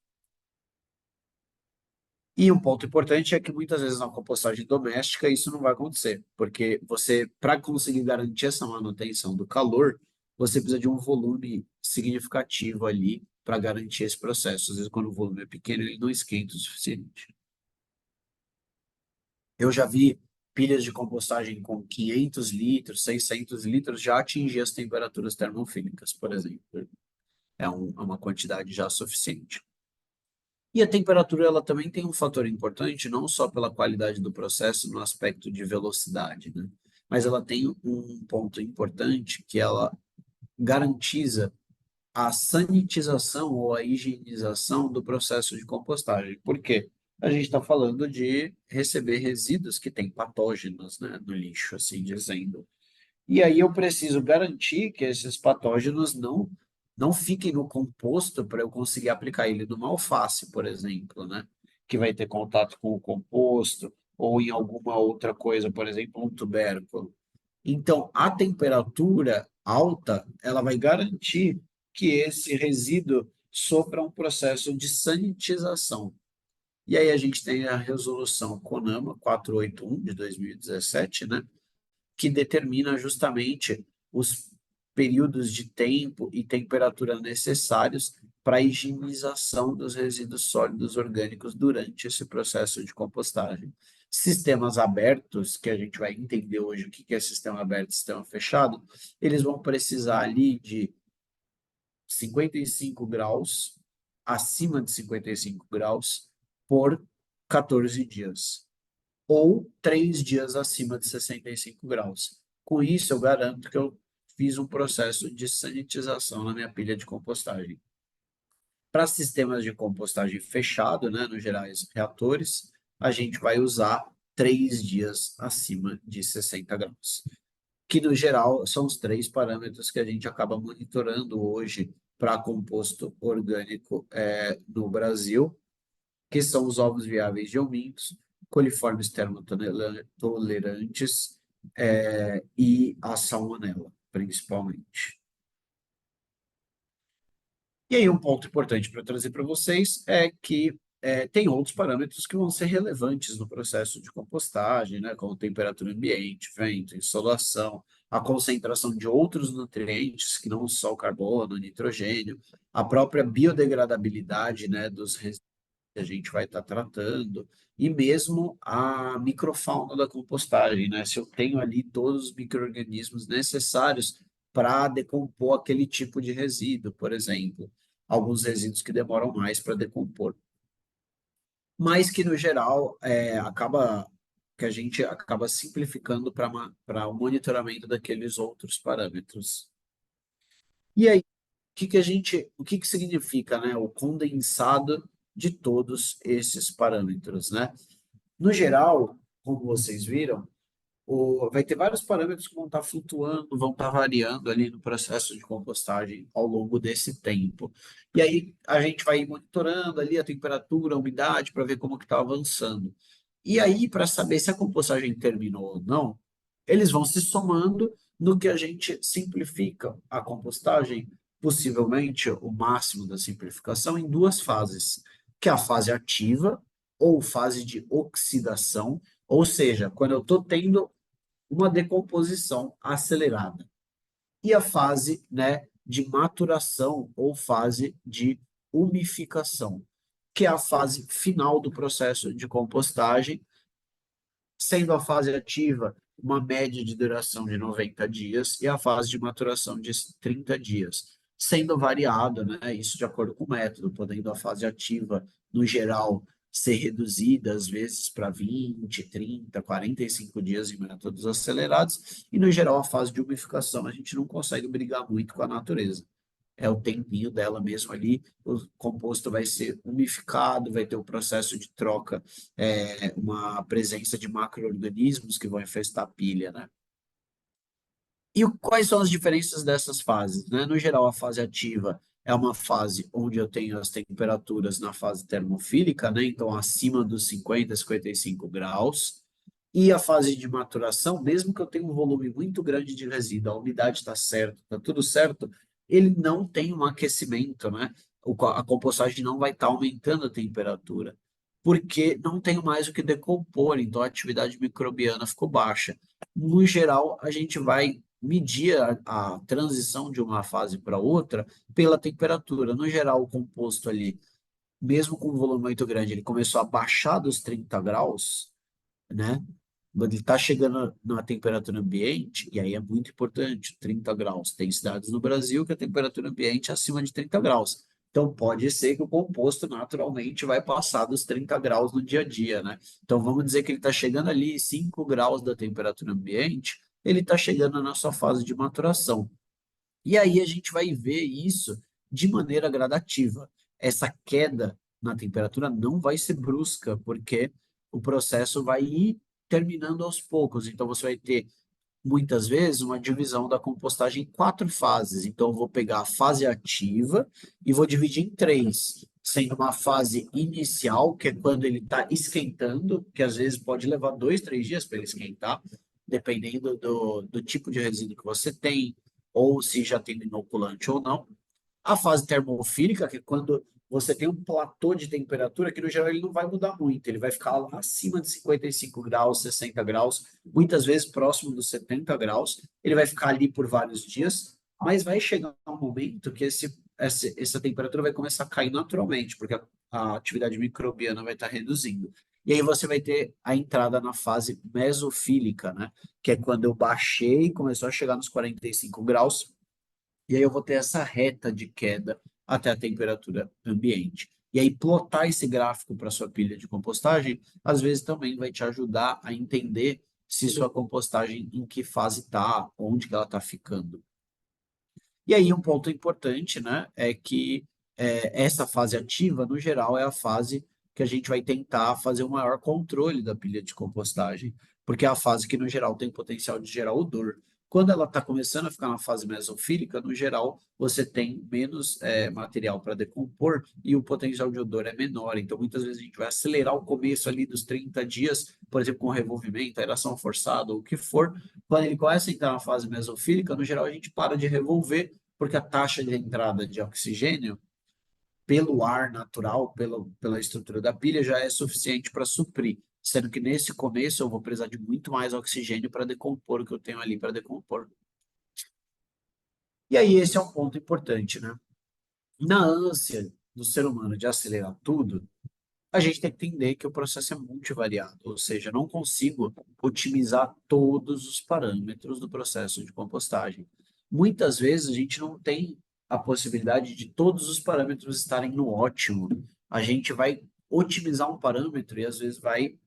Speaker 2: E um ponto importante é que muitas vezes na compostagem doméstica isso não vai acontecer, porque você, para conseguir garantir essa manutenção do calor, você precisa de um volume significativo ali para garantir esse processo. Às vezes, quando o volume é pequeno, ele não esquenta o suficiente. Eu já vi pilhas de compostagem com 500 litros, 600 litros já atingir as temperaturas termofílicas, por exemplo. É uma quantidade já suficiente. E a temperatura ela também tem um fator importante, não só pela qualidade do processo no aspecto de velocidade, né? Mas ela tem um ponto importante que ela garantiza a sanitização ou a higienização do processo de compostagem. Por quê? A gente está falando de receber resíduos que têm patógenos, né, no lixo, assim dizendo. E aí eu preciso garantir que esses patógenos não fiquem no composto para eu conseguir aplicar ele numa alface, por exemplo, né? Que vai ter contato com o composto ou em alguma outra coisa, por exemplo, um tubérculo. Então, a temperatura alta, ela vai garantir que esse resíduo sofra um processo de sanitização. E aí a gente tem a resolução CONAMA 481 de 2017, né? Que determina justamente os períodos de tempo e temperatura necessários para a higienização dos resíduos sólidos orgânicos durante esse processo de compostagem. Sistemas abertos, que a gente vai entender hoje o que é sistema aberto e sistema fechado, eles vão precisar ali de 55 graus, acima de 55 graus, por 14 dias ou 3 dias acima de 65 graus. Com isso, eu garanto que eu fiz um processo de sanitização na minha pilha de compostagem. Para sistemas de compostagem fechado, né, no gerais reatores, a gente vai usar 3 dias acima de 60 graus, que no geral são os três parâmetros que a gente acaba monitorando hoje para composto orgânico no Brasil, que são os ovos viáveis de hominhos, coliformes termotolerantes e a salmonela, principalmente. E aí um ponto importante para trazer para vocês é que tem outros parâmetros que vão ser relevantes no processo de compostagem, né, como temperatura ambiente, vento, insolação, a concentração de outros nutrientes, que não só o carbono, o nitrogênio, a própria biodegradabilidade, né, dos que a gente vai estar tratando, e mesmo a microfauna da compostagem, né? Se eu tenho ali todos os micro-organismos necessários para decompor aquele tipo de resíduo, por exemplo. Alguns resíduos que demoram mais para decompor. Mas que, no geral, que a gente acaba simplificando para o monitoramento daqueles outros parâmetros. E aí, o que que significa, né, o condensado de todos esses parâmetros, né? No geral, como vocês viram, vai ter vários parâmetros que vão estar flutuando, vão estar variando ali no processo de compostagem ao longo desse tempo. E aí a gente vai monitorando ali a temperatura, a umidade, para ver como que está avançando. E aí, para saber se a compostagem terminou ou não, eles vão se somando no que a gente simplifica a compostagem, possivelmente o máximo da simplificação, em duas fases. que é a fase ativa ou fase de oxidação, ou seja, quando eu estou tendo uma decomposição acelerada. E a fase, né, de maturação ou fase de umificação, que é a fase final do processo de compostagem, sendo a fase ativa uma média de duração de 90 dias e a fase de maturação de 30 dias, sendo variado, né, isso de acordo com o método, podendo a fase ativa, no geral, ser reduzida às vezes para 20, 30, 45 dias em métodos acelerados, e no geral a fase de umificação a gente não consegue brigar muito com a natureza. É o tempinho dela mesmo ali, o composto vai ser umificado, vai ter o processo de troca, uma presença de macro-organismos que vão infestar a pilha, né? E quais são as diferenças dessas fases, né? No geral, a fase ativa é uma fase onde eu tenho as temperaturas na fase termofílica, né? Então, acima dos 50, 55 graus. E a fase de maturação, mesmo que eu tenha um volume muito grande de resíduo, a umidade está certa, está tudo certo, ele não tem um aquecimento, né? A compostagem não vai estar aumentando a temperatura, porque não tem mais o que decompor, então a atividade microbiana ficou baixa. No geral, a gente vai medir a transição de uma fase para outra pela temperatura. No geral, o composto ali, mesmo com um volume muito grande, ele começou a baixar dos 30 graus, né? Quando ele está chegando na temperatura ambiente, e aí é muito importante, 30 graus. Tem cidades no Brasil que a temperatura ambiente é acima de 30 graus. Então, pode ser que o composto naturalmente vai passar dos 30 graus no dia a dia, né? Então, vamos dizer que ele está chegando ali 5 graus da temperatura ambiente, ele está chegando na sua fase de maturação. E aí a gente vai ver isso de maneira gradativa. Essa queda na temperatura não vai ser brusca, porque o processo vai ir terminando aos poucos. Então você vai ter muitas vezes uma divisão da compostagem em quatro fases. Então eu vou pegar a fase ativa e vou dividir em três, sendo uma fase inicial, que é quando ele está esquentando, que às vezes pode levar 2, 3 dias para ele esquentar, dependendo do tipo de resíduo que você tem, ou se já tem inoculante ou não. A fase termofílica, que é quando você tem um platô de temperatura que, no geral, ele não vai mudar muito. Ele vai ficar lá acima de 55 graus, 60 graus, muitas vezes próximo dos 70 graus. Ele vai ficar ali por vários dias, mas vai chegar um momento que essa temperatura vai começar a cair naturalmente, porque a atividade microbiana vai estar reduzindo. E aí você vai ter a entrada na fase mesofílica, né? Que é quando eu baixei e começou a chegar nos 45 graus, e aí eu vou ter essa reta de queda até a temperatura ambiente. E aí, plotar esse gráfico para sua pilha de compostagem, às vezes também vai te ajudar a entender se sua compostagem em que fase está, onde que ela está ficando. E aí, um ponto importante, né, é que essa fase ativa, no geral, é a fase que a gente vai tentar fazer o maior controle da pilha de compostagem, porque é a fase que, no geral, tem potencial de gerar odor. Quando ela está começando a ficar na fase mesofílica, no geral, você tem menos material para decompor e o potencial de odor é menor. Então, muitas vezes a gente vai acelerar o começo ali dos 30 dias, por exemplo, com revolvimento, aeração forçada ou o que for. Quando ele começa a entrar na fase mesofílica, no geral, a gente para de revolver porque a taxa de entrada de oxigênio pelo ar natural, pela estrutura da pilha, já é suficiente para suprir, sendo que nesse começo eu vou precisar de muito mais oxigênio para decompor o que eu tenho ali para decompor. E aí esse é um ponto importante, né? Na ânsia do ser humano de acelerar tudo, a gente tem que entender que o processo é multivariado, ou seja, eu não consigo otimizar todos os parâmetros do processo de compostagem. Muitas vezes a gente não tem a possibilidade de todos os parâmetros estarem no ótimo. A gente vai otimizar um parâmetro e às vezes vai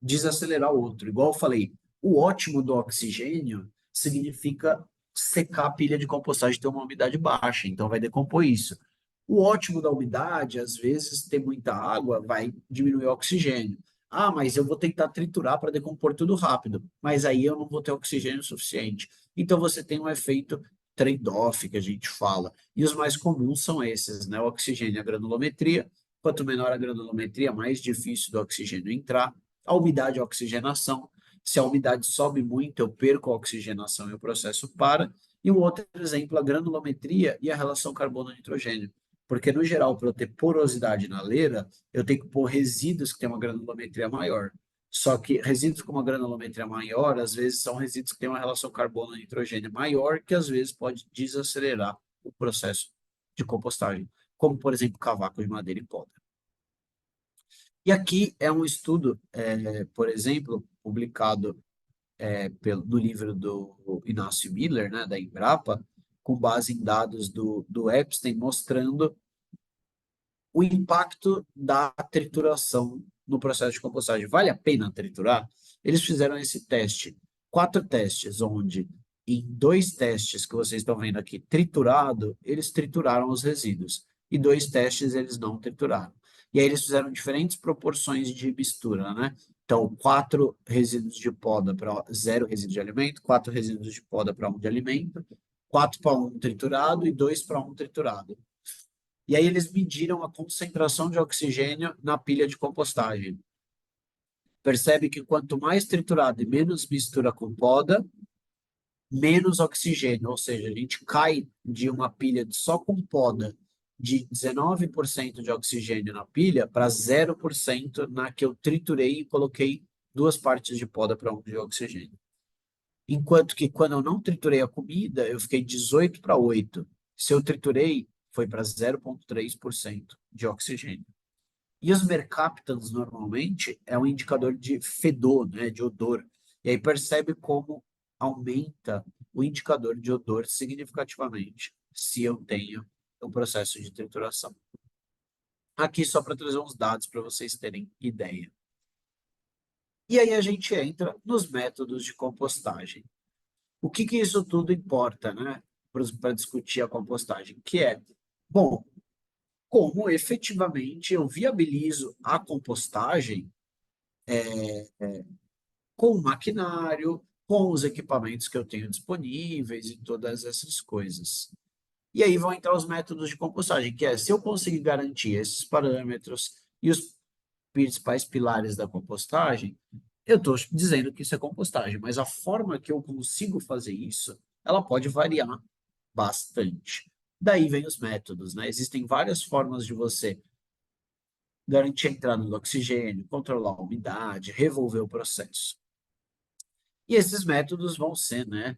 Speaker 2: desacelerar o outro. Igual eu falei, o ótimo do oxigênio significa secar a pilha de compostagem ter uma umidade baixa, então vai decompor isso. O ótimo da umidade, às vezes, ter muita água vai diminuir o oxigênio. Ah, mas eu vou tentar triturar para decompor tudo rápido, mas aí eu não vou ter oxigênio suficiente. Então você tem um efeito trade-off que a gente fala. E os mais comuns são esses, né? O oxigênio e a granulometria. Quanto menor a granulometria, mais difícil do oxigênio entrar. A umidade e a oxigenação. Se a umidade sobe muito, eu perco a oxigenação e o processo para. E um outro exemplo, a granulometria e a relação carbono-nitrogênio. Porque, no geral, para eu ter porosidade na leira, eu tenho que pôr resíduos que têm uma granulometria maior. Só que resíduos com uma granulometria maior, às vezes, são resíduos que têm uma relação carbono-nitrogênio maior, que às vezes pode desacelerar o processo de compostagem, como, por exemplo, cavaco de madeira e poda. E aqui é um estudo, por exemplo, publicado no livro do Inácio Miller, né, da Embrapa, com base em dados do Epstein, mostrando o impacto da trituração no processo de compostagem. Vale a pena triturar? Eles fizeram esse teste, 4 testes, onde em 2 testes que vocês estão vendo aqui triturado, eles trituraram os resíduos, e 2 testes eles não trituraram. E aí eles fizeram diferentes proporções de mistura, né? Então, 4 resíduos de poda para 0 resíduo de alimento, 4 resíduos de poda para 1 de alimento, 4 para 1 triturado e 2 para 1 triturado. E aí eles mediram a concentração de oxigênio na pilha de compostagem. Percebe que quanto mais triturado e menos mistura com poda, menos oxigênio, ou seja, a gente cai de uma pilha só com poda de 19% de oxigênio na pilha para 0% na que eu triturei e coloquei 2 partes de poda para 1 de oxigênio. Enquanto que quando eu não triturei a comida, eu fiquei 18 para 8. Se eu triturei, foi para 0,3% de oxigênio. E os mercaptans, normalmente, é um indicador de fedor, né, de odor. E aí percebe como aumenta o indicador de odor significativamente se eu tenho o processo de trituração. Aqui só para trazer uns dados para vocês terem ideia. E aí a gente entra nos métodos de compostagem. O que isso tudo importa, né, para discutir a compostagem? Que é, bom, como efetivamente eu viabilizo a compostagem com o maquinário, com os equipamentos que eu tenho disponíveis e todas essas coisas. E aí vão entrar os métodos de compostagem, que é se eu conseguir garantir esses parâmetros e os principais pilares da compostagem, eu estou dizendo que isso é compostagem, mas a forma que eu consigo fazer isso, ela pode variar bastante. Daí vem os métodos, né? Existem várias formas de você garantir a entrada do oxigênio, controlar a umidade, revolver o processo. E esses métodos vão ser, né,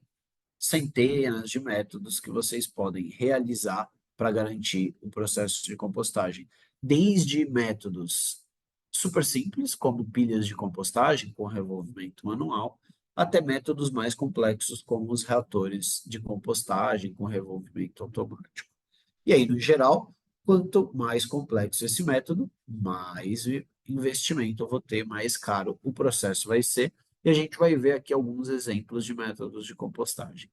Speaker 2: centenas de métodos que vocês podem realizar para garantir o processo de compostagem. Desde métodos super simples, como pilhas de compostagem com revolvimento manual, até métodos mais complexos, como os reatores de compostagem com revolvimento automático. E aí, no geral, quanto mais complexo esse método, mais investimento eu vou ter, mais caro o processo vai ser. E a gente vai ver aqui alguns exemplos de métodos de compostagem.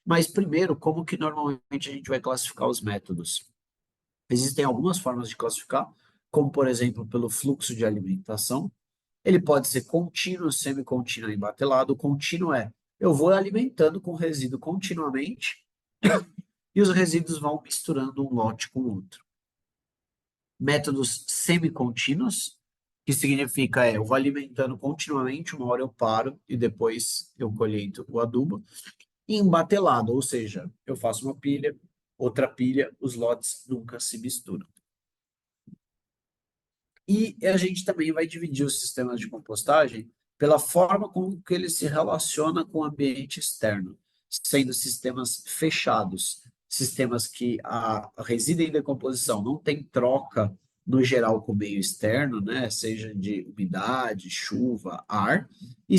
Speaker 2: Mas primeiro, como que normalmente a gente vai classificar os métodos? Existem algumas formas de classificar, como por exemplo pelo fluxo de alimentação. Ele pode ser contínuo, semi-contínuo e batelado. O contínuo é eu vou alimentando com resíduo continuamente e os resíduos vão misturando um lote com o outro. Métodos semi-contínuos, que significa eu vou alimentando continuamente, uma hora eu paro e depois eu colheito o adubo. E embatelado, ou seja, eu faço uma pilha, outra pilha, os lotes nunca se misturam. E a gente também vai dividir os sistemas de compostagem pela forma como que ele se relaciona com o ambiente externo, sendo sistemas fechados, sistemas que a resíduo em decomposição não tem troca no geral com o meio externo, né, seja de umidade, chuva, ar, e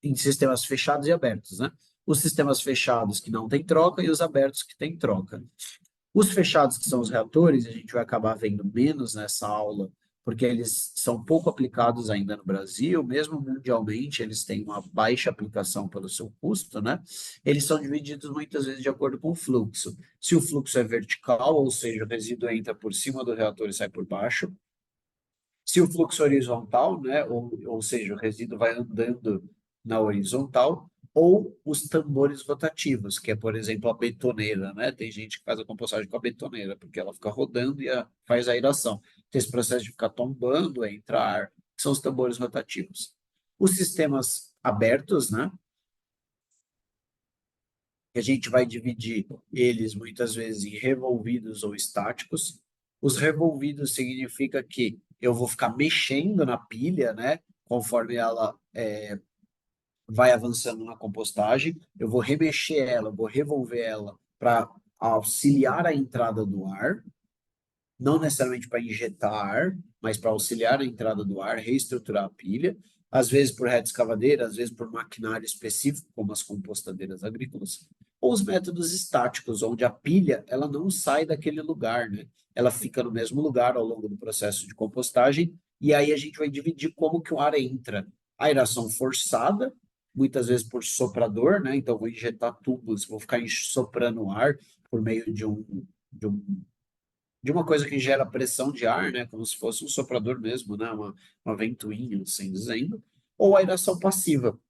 Speaker 2: em sistemas fechados e abertos, né? Os sistemas fechados que não têm troca e os abertos que têm troca. Os fechados, que são os reatores, a gente vai acabar vendo menos nessa aula, porque eles são pouco aplicados ainda no Brasil, mesmo mundialmente, eles têm uma baixa aplicação pelo seu custo, né? Eles são divididos muitas vezes de acordo com o fluxo. Se o fluxo é vertical, ou seja, o resíduo entra por cima do reator e sai por baixo. Se o fluxo é horizontal, né, ou seja, o resíduo vai andando na horizontal, ou os tambores rotativos, que é, por exemplo, a betoneira, né? Tem gente que faz a compostagem com a betoneira, porque ela fica rodando e faz a aeração. Tem esse processo de ficar tombando, entra ar, que são os tambores rotativos. Os sistemas abertos, né? que a gente vai dividir eles muitas vezes em revolvidos ou estáticos. Os revolvidos significa que eu vou ficar mexendo na pilha, né? Conforme ela vai avançando na compostagem, eu vou remexer ela, eu vou revolver ela para auxiliar a entrada do ar, não necessariamente para injetar ar, mas para auxiliar a entrada do ar, reestruturar a pilha, às vezes por reta escavadeira, às vezes por maquinário específico, como as compostadeiras agrícolas, ou os métodos estáticos, onde a pilha ela não sai daquele lugar, né? Ela fica no mesmo lugar ao longo do processo de compostagem, e aí a gente vai dividir como que o ar entra. A aeração forçada, muitas vezes por soprador, né? Então, vou injetar tubos, vou ficar soprando o ar por meio de um de uma coisa que gera pressão de ar, né, como se fosse um soprador mesmo, né, uma ventoinha, assim dizendo, ou a aeração passiva,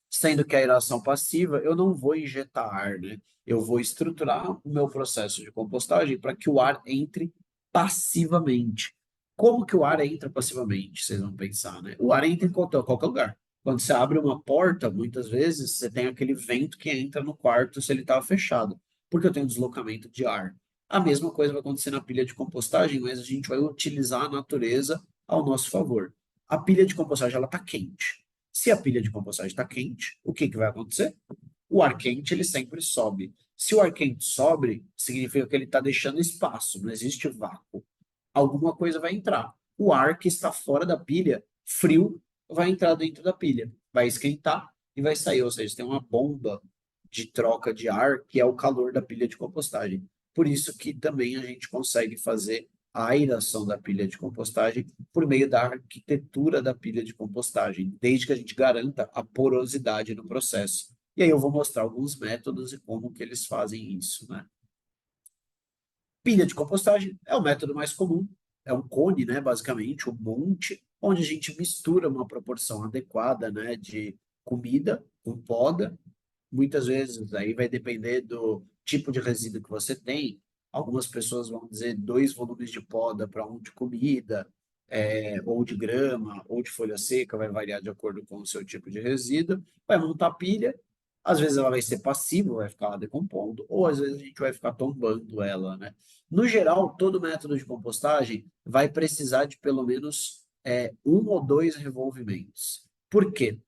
Speaker 2: sendo que a aeração passiva eu não vou injetar ar, né, eu vou estruturar o meu processo de compostagem para que o ar entre passivamente. Como que o ar entra passivamente? Vocês vão pensar, né? O ar entra em qualquer lugar. Quando você abre uma porta, muitas vezes você tem aquele vento que entra no quarto se ele estava fechado, porque eu tenho deslocamento de ar. A mesma coisa vai acontecer na pilha de compostagem, mas a gente vai utilizar a natureza ao nosso favor. A pilha de compostagem ela está quente. Se a pilha de compostagem está quente, o que vai acontecer? O ar quente ele sempre sobe. Se o ar quente sobe, significa que ele está deixando espaço, não existe vácuo. Alguma coisa vai entrar. O ar que está fora da pilha, frio, vai entrar dentro da pilha, vai esquentar e vai sair. Ou seja, tem uma bomba de troca de ar que é o calor da pilha de compostagem. Por isso que também a gente consegue fazer a aeração da pilha de compostagem por meio da arquitetura da pilha de compostagem, desde que a gente garanta a porosidade no processo. E aí eu vou mostrar alguns métodos e como que eles fazem isso, né? Pilha de compostagem é o método mais comum, é um cone, né, basicamente, um monte, onde a gente mistura uma proporção adequada, né, de comida com poda. Muitas vezes aí vai depender do tipo de resíduo que você tem. Algumas pessoas vão dizer 2 volumes de poda para um de comida, ou de grama, ou de folha seca, vai variar de acordo com o seu tipo de resíduo. Vai montar a pilha, às vezes ela vai ser passiva, vai ficar lá decompondo, ou às vezes a gente vai ficar tombando ela, né? No geral, todo método de compostagem vai precisar de pelo menos um ou dois revolvimentos. Por quê?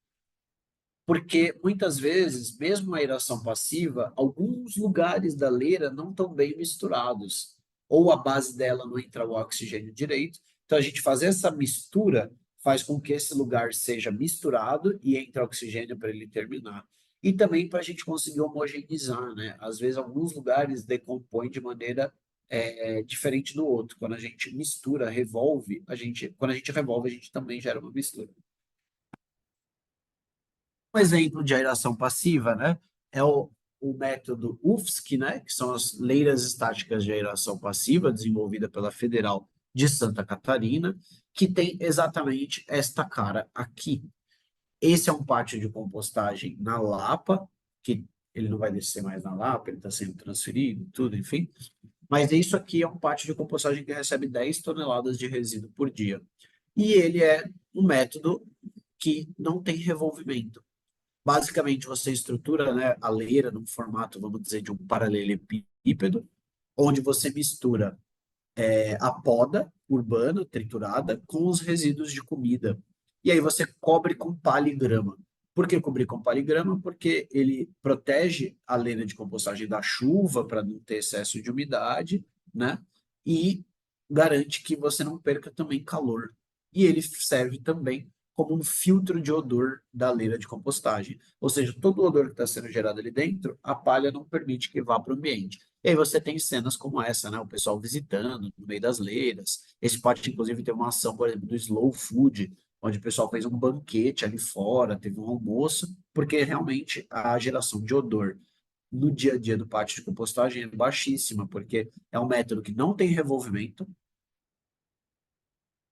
Speaker 2: Porque muitas vezes, mesmo a aeração passiva, alguns lugares da leira não estão bem misturados, ou a base dela não entra o oxigênio direito. Então, a gente fazer essa mistura faz com que esse lugar seja misturado e entre oxigênio para ele terminar. E também para a gente conseguir homogeneizar, né? Às vezes, alguns lugares decompõem de maneira diferente do outro. Quando a gente mistura, revolve, quando a gente revolve, a gente também gera uma mistura. Um exemplo de aeração passiva, né, é o método UFSC, né, que são as leiras estáticas de aeração passiva, desenvolvida pela Federal de Santa Catarina, que tem exatamente esta cara aqui. Esse é um pátio de compostagem na Lapa, que ele não vai descer mais na Lapa, ele está sendo transferido, tudo, enfim. Mas isso aqui é um pátio de compostagem que recebe 10 toneladas de resíduo por dia. E ele é um método que não tem revolvimento. Basicamente, você estrutura, né, a leira num formato, vamos dizer, de um paralelepípedo, onde você mistura a poda urbana triturada com os resíduos de comida. E aí você cobre com palha e grama. Por que cobrir com palha e grama? Porque ele protege a leira de compostagem da chuva para não ter excesso de umidade, né? E garante que você não perca também calor. E ele serve também como um filtro de odor da leira de compostagem. Ou seja, todo o odor que está sendo gerado ali dentro, a palha não permite que vá para o ambiente. E aí você tem cenas como essa, né? O pessoal visitando no meio das leiras. Esse pode, inclusive, ter uma ação, por exemplo, do Slow Food, onde o pessoal fez um banquete ali fora, teve um almoço, porque realmente a geração de odor no dia a dia do pátio de compostagem é baixíssima, porque é um método que não tem revolvimento,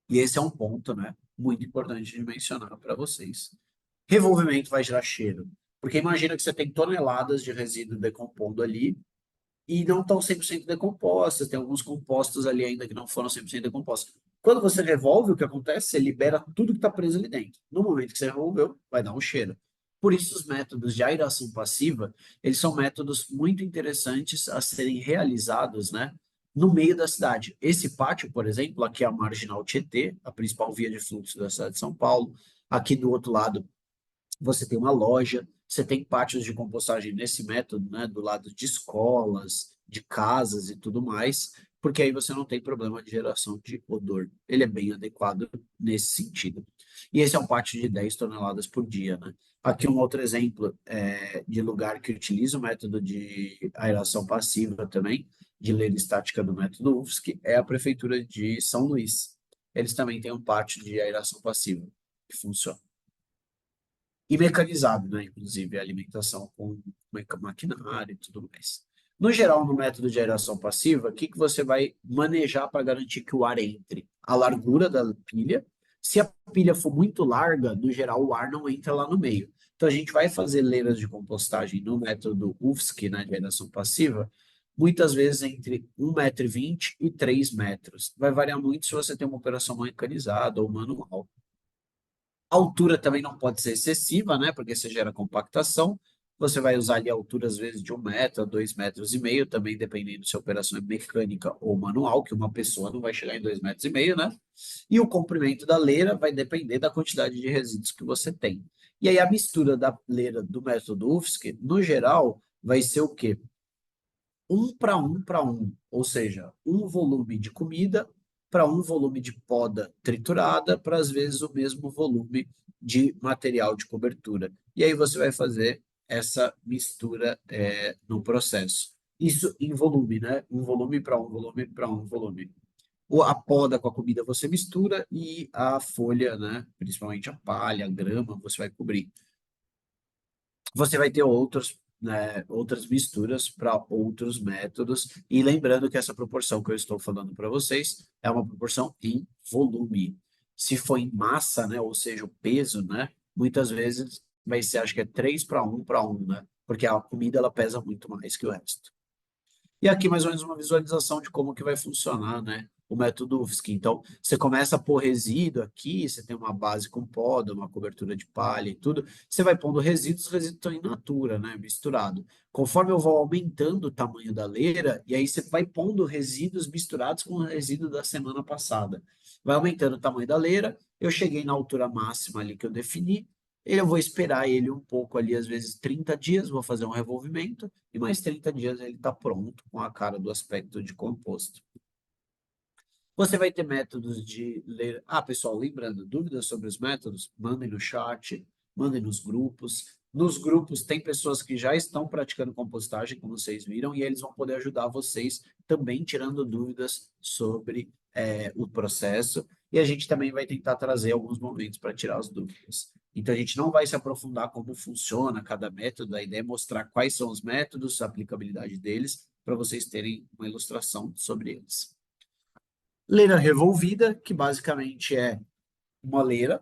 Speaker 2: e esse é um ponto, né, muito importante de mencionar para vocês. Revolvimento vai gerar cheiro, porque imagina que você tem toneladas de resíduo decompondo ali, e não estão 100% decompostas, tem alguns compostos ali ainda que não foram 100% decompostos. Quando você revolve, o que acontece? Você libera tudo que está preso ali dentro. No momento que você revolveu, vai dar um cheiro. Por isso, os métodos de aeração passiva, eles são métodos muito interessantes a serem realizados, né, no meio da cidade. Esse pátio, por exemplo, aqui é a Marginal Tietê, a principal via de fluxo da cidade de São Paulo. Aqui do outro lado, você tem uma loja, você tem pátios de compostagem nesse método, né, do lado de escolas, de casas e tudo mais, porque aí você não tem problema de geração de odor. Ele é bem adequado nesse sentido. E esse é um pátio de 10 toneladas por dia, né? Aqui um outro exemplo de lugar que utiliza o método de aeração passiva também, de leira estática do método UFSC, é a Prefeitura de São Luís. Eles também têm um pátio de aeração passiva que funciona. E mecanizado, né? Inclusive, a alimentação com maquinário e tudo mais. No geral, no método de aeração passiva, o que que você vai manejar para garantir que o ar entre? A largura da pilha. Se a pilha for muito larga, no geral, o ar não entra lá no meio. Então, a gente vai fazer leiras de compostagem no método UFSC, né, de aeração passiva, muitas vezes entre 1,20 m e 3 metros. Vai variar muito se você tem uma operação mecanizada ou manual. A altura também não pode ser excessiva, né? Porque você gera compactação. Você vai usar ali a altura, às vezes, de 1 m a 2,5 m, também dependendo se a operação é mecânica ou manual, que uma pessoa não vai chegar em 2,5 m, né? E o comprimento da leira vai depender da quantidade de resíduos que você tem. E aí a mistura da leira do método UFSC, no geral, vai ser o quê? 1 para 1 para 1, ou seja, um volume de comida para um volume de poda triturada para, às vezes, o mesmo volume de material de cobertura. E aí você vai fazer essa mistura no processo. Isso em volume, né? Um volume para um volume para um volume. A poda com a comida você mistura e a folha, né? Principalmente a palha, a grama, você vai cobrir. Você vai ter outros, né, outras misturas para outros métodos. E lembrando que essa proporção que eu estou falando para vocês é uma proporção em volume. Se for em massa, né, ou seja, o peso, né, muitas vezes vai ser, acho que é 3 para 1, né? Porque a comida ela pesa muito mais que o resto. E aqui mais ou menos uma visualização de como que vai funcionar, né? O método UFSC. Então, você começa a pôr resíduo aqui, você tem uma base com poda, uma cobertura de palha e tudo. Você vai pondo resíduos, os resíduos estão in natura, né? Misturado. Conforme eu vou aumentando o tamanho da leira, e aí você vai pondo resíduos misturados com o resíduo da semana passada. Vai aumentando o tamanho da leira, eu cheguei na altura máxima ali que eu defini, eu vou esperar ele um pouco ali, às vezes 30 dias, vou fazer um revolvimento, e mais 30 dias ele está pronto com a cara do aspecto de composto. Você vai ter métodos de ler. Ah, pessoal, lembrando, dúvidas sobre os métodos? Mandem no chat, mandem nos grupos. Nos grupos tem pessoas que já estão praticando compostagem, como vocês viram, e eles vão poder ajudar vocês também tirando dúvidas sobre o processo. E a gente também vai tentar trazer alguns momentos para tirar as dúvidas. Então, a gente não vai se aprofundar como funciona cada método, a ideia é mostrar quais são os métodos, a aplicabilidade deles, para vocês terem uma ilustração sobre eles. Leira revolvida, que basicamente é uma leira,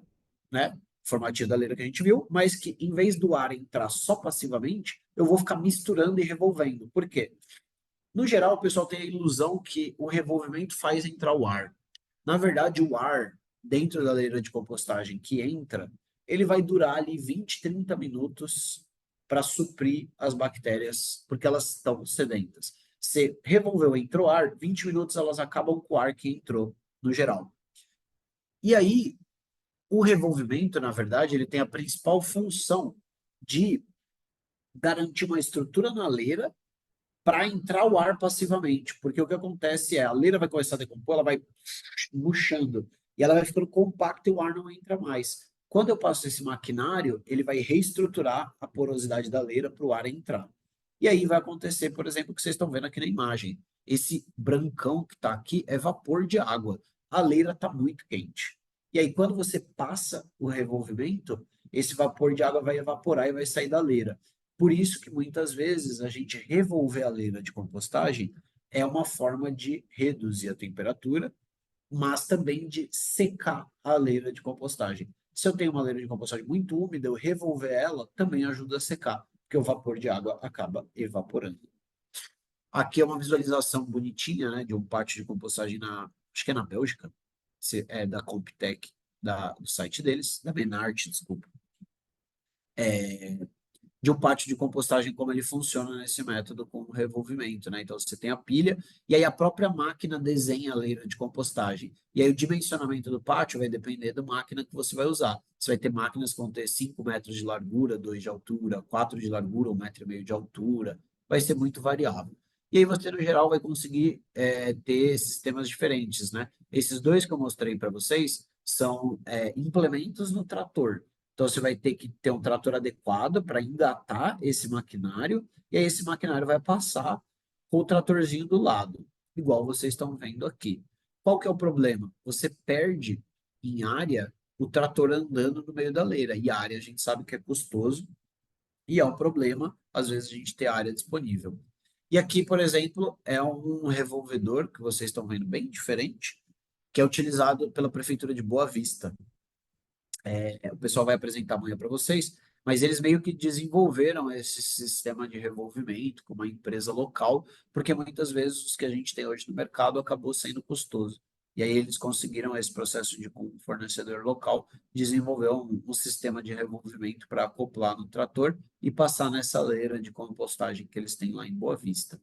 Speaker 2: né? Formatinho da leira que a gente viu, mas que em vez do ar entrar só passivamente, eu vou ficar misturando e revolvendo. Por quê? No geral, o pessoal tem a ilusão que o revolvimento faz entrar o ar. Na verdade, o ar dentro da leira de compostagem que entra, ele vai durar ali 20, 30 minutos para suprir as bactérias, porque elas estão sedentas. Você revolveu, entrou ar, 20 minutos elas acabam com o ar que entrou, no geral. E aí, o revolvimento, na verdade, ele tem a principal função de garantir uma estrutura na leira para entrar o ar passivamente, porque o que acontece é a leira vai começar a decompor, ela vai murchando e ela vai ficando compacta e o ar não entra mais. Quando eu passo esse maquinário, ele vai reestruturar a porosidade da leira para o ar entrar. E aí vai acontecer, por exemplo, o que vocês estão vendo aqui na imagem. Esse brancão que está aqui é vapor de água. A leira está muito quente. E aí, quando você passa o revolvimento, esse vapor de água vai evaporar e vai sair da leira. Por isso que muitas vezes a gente revolver a leira de compostagem é uma forma de reduzir a temperatura, mas também de secar a leira de compostagem. Se eu tenho uma leira de compostagem muito úmida, eu revolver ela também ajuda a secar, porque o vapor de água acaba evaporando. Aqui é uma visualização bonitinha, né, de um pátio de compostagem acho que é na Bélgica, é da Comptech, do site deles, da Menart, desculpa. de um pátio de compostagem, como ele funciona nesse método com o revolvimento, né? Então, você tem a pilha, e aí a própria máquina desenha a leira de compostagem. E aí o dimensionamento do pátio vai depender da máquina que você vai usar. Você vai ter máquinas que vão ter 5 metros de largura, 2 de altura, 4 de largura, 1,5 m de altura. Vai ser muito variável. E aí você, no geral, vai conseguir ter sistemas diferentes, né? Esses dois que eu mostrei para vocês são implementos no trator. Então, você vai ter que ter um trator adequado para engatar esse maquinário, e aí esse maquinário vai passar com o tratorzinho do lado, igual vocês estão vendo aqui. Qual que é o problema? Você perde em área o trator andando no meio da leira, e área a gente sabe que é custoso, e é um problema, às vezes, a gente ter área disponível. E aqui, por exemplo, é um revolvedor, que vocês estão vendo bem diferente, que é utilizado pela Prefeitura de Boa Vista. O pessoal vai apresentar amanhã para vocês, mas eles meio que desenvolveram esse sistema de revolvimento com uma empresa local, porque muitas vezes os que a gente tem hoje no mercado acabou sendo custoso. E aí eles conseguiram esse processo de com um fornecedor local, desenvolver um sistema de revolvimento para acoplar no trator e passar nessa leira de compostagem que eles têm lá em Boa Vista.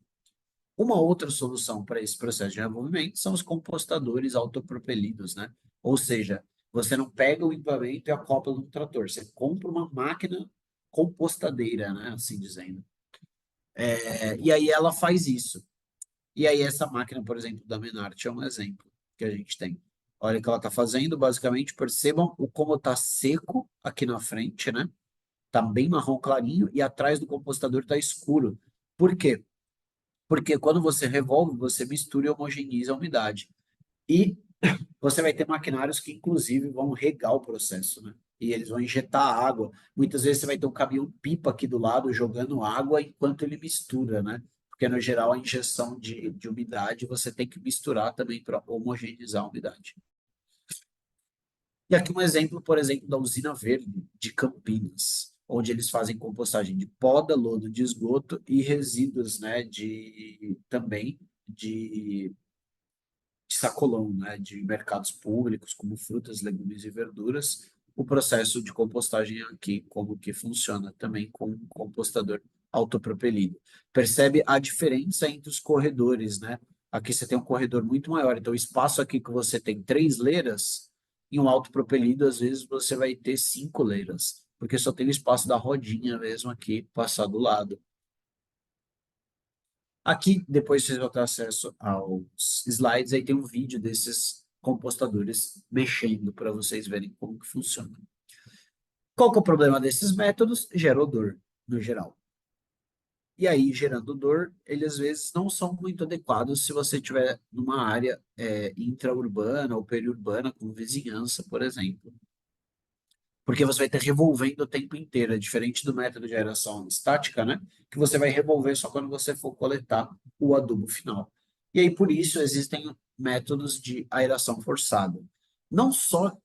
Speaker 2: Uma outra solução para esse processo de revolvimento são os compostadores autopropelidos, né? Ou seja, você não pega o implemento e acopla no trator, você compra uma máquina compostadeira, né? Assim dizendo. E aí ela faz isso. E aí essa máquina, por exemplo, da Menart é um exemplo que a gente tem. Olha o que ela está fazendo, basicamente, percebam o como está seco aqui na frente, né? Tá bem marrom clarinho e atrás do compostador está escuro. Por quê? Porque quando você revolve, você mistura e homogeneiza a umidade. E você vai ter maquinários que, inclusive, vão regar o processo, né? E eles vão injetar água. Muitas vezes você vai ter um caminhão-pipa aqui do lado jogando água enquanto ele mistura, né? Porque, no geral, a injeção de umidade você tem que misturar também para homogeneizar a umidade. E aqui um exemplo, por exemplo, da usina Verde de Campinas, onde eles fazem compostagem de poda, lodo de esgoto e resíduos, né, também de sacolão, né, de mercados públicos, como frutas, legumes e verduras. O processo de compostagem aqui, como que funciona também com um compostador autopropelido. Percebe a diferença entre os corredores, né? Aqui você tem um corredor muito maior, então o espaço aqui que você tem 3 leiras, em um autopropelido, às vezes você vai ter 5 leiras, porque só tem o espaço da rodinha mesmo aqui, passar do lado. Aqui, depois vocês vão ter acesso aos slides, aí tem um vídeo desses compostadores mexendo para vocês verem como que funciona. Qual que é o problema desses métodos? Gera odor, no geral. E aí, gerando dor, eles às vezes não são muito adequados se você estiver numa área intraurbana ou periurbana, com vizinhança, por exemplo. Porque você vai estar revolvendo o tempo inteiro, é diferente do método de aeração estática, né? Que você vai revolver só quando você for coletar o adubo final. E aí, por isso, existem métodos de aeração forçada. Não só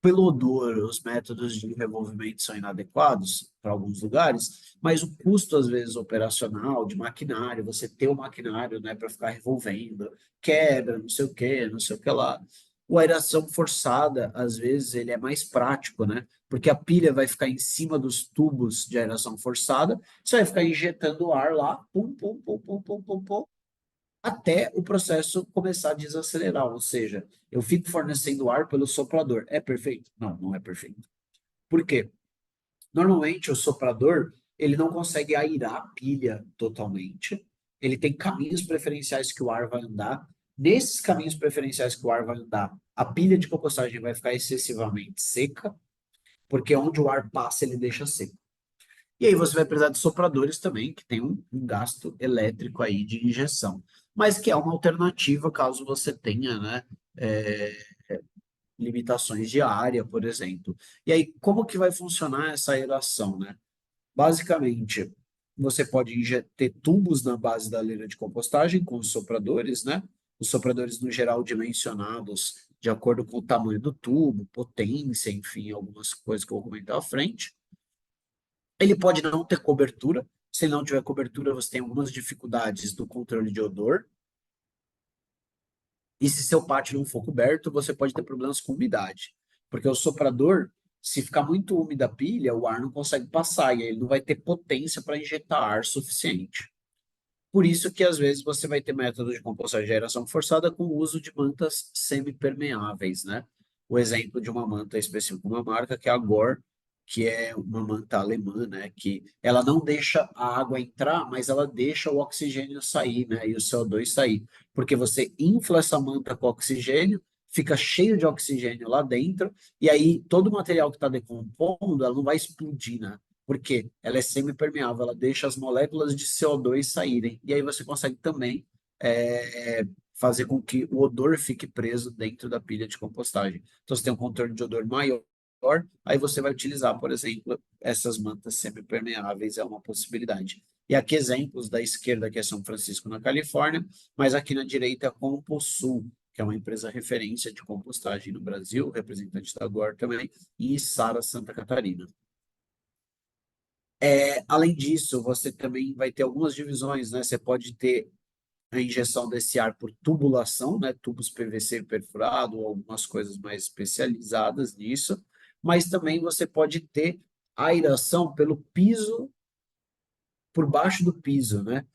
Speaker 2: pelo odor, os métodos de revolvimento são inadequados para alguns lugares, mas o custo, às vezes, operacional, de maquinário, você ter o maquinário, né, para ficar revolvendo, quebra, não sei o quê, não sei o que lá. O aeração forçada, às vezes, ele é mais prático, né? Porque a pilha vai ficar em cima dos tubos de aeração forçada, você vai ficar injetando ar lá, pum, pum, pum, pum, pum, pum, pum, até o processo começar a desacelerar, ou seja, eu fico fornecendo ar pelo soprador. É perfeito? Não, não é perfeito. Por quê? Normalmente o soprador, ele não consegue aerar a pilha totalmente. Ele tem caminhos preferenciais que o ar vai andar. Nesses caminhos preferenciais que o ar vai andar, a pilha de compostagem vai ficar excessivamente seca, porque onde o ar passa, ele deixa seco. E aí você vai precisar de sopradores também, que tem um gasto elétrico aí de injeção, mas que é uma alternativa caso você tenha, né, é, limitações de área, por exemplo. E aí, como que vai funcionar essa aeração, né? Basicamente, você pode ter tubos na base da leira de compostagem com os sopradores, né? Os sopradores, no geral, dimensionados de acordo com o tamanho do tubo, potência, enfim, algumas coisas que eu vou comentar à frente. Ele pode não ter cobertura. Se ele não tiver cobertura, você tem algumas dificuldades do controle de odor. E se seu pátio não for coberto, você pode ter problemas com umidade. Porque o soprador, Se ficar muito úmida a pilha, o ar não consegue passar e aí ele não vai ter potência para injetar ar suficiente. Por isso que às vezes você vai ter método de compostagem de aeração forçada com o uso de mantas semipermeáveis, né? O exemplo de uma manta específica, uma marca que é a Gore, que é uma manta alemã, né? Que ela não deixa a água entrar, mas ela deixa o oxigênio sair, né? E o CO2 sair, porque você infla essa manta com oxigênio, fica cheio de oxigênio lá dentro, e aí todo o material que está decompondo, ela não vai explodir, né? Porque ela é semipermeável, ela deixa as moléculas de CO2 saírem. E aí você consegue também fazer com que o odor fique preso dentro da pilha de compostagem. Então, você tem um controle de odor maior, aí você vai utilizar, por exemplo, essas mantas semipermeáveis, é uma possibilidade. E aqui exemplos da esquerda, que é São Francisco, na Califórnia, mas aqui na direita, Composul, que é uma empresa referência de compostagem no Brasil, representante da Gore também, e Sara, Santa Catarina. Além disso, você também vai ter algumas divisões, né? Você pode ter a injeção desse ar por tubulação, né? Tubos PVC perfurado, ou algumas coisas mais especializadas nisso, mas também você pode ter aeração pelo piso, por baixo do piso, né?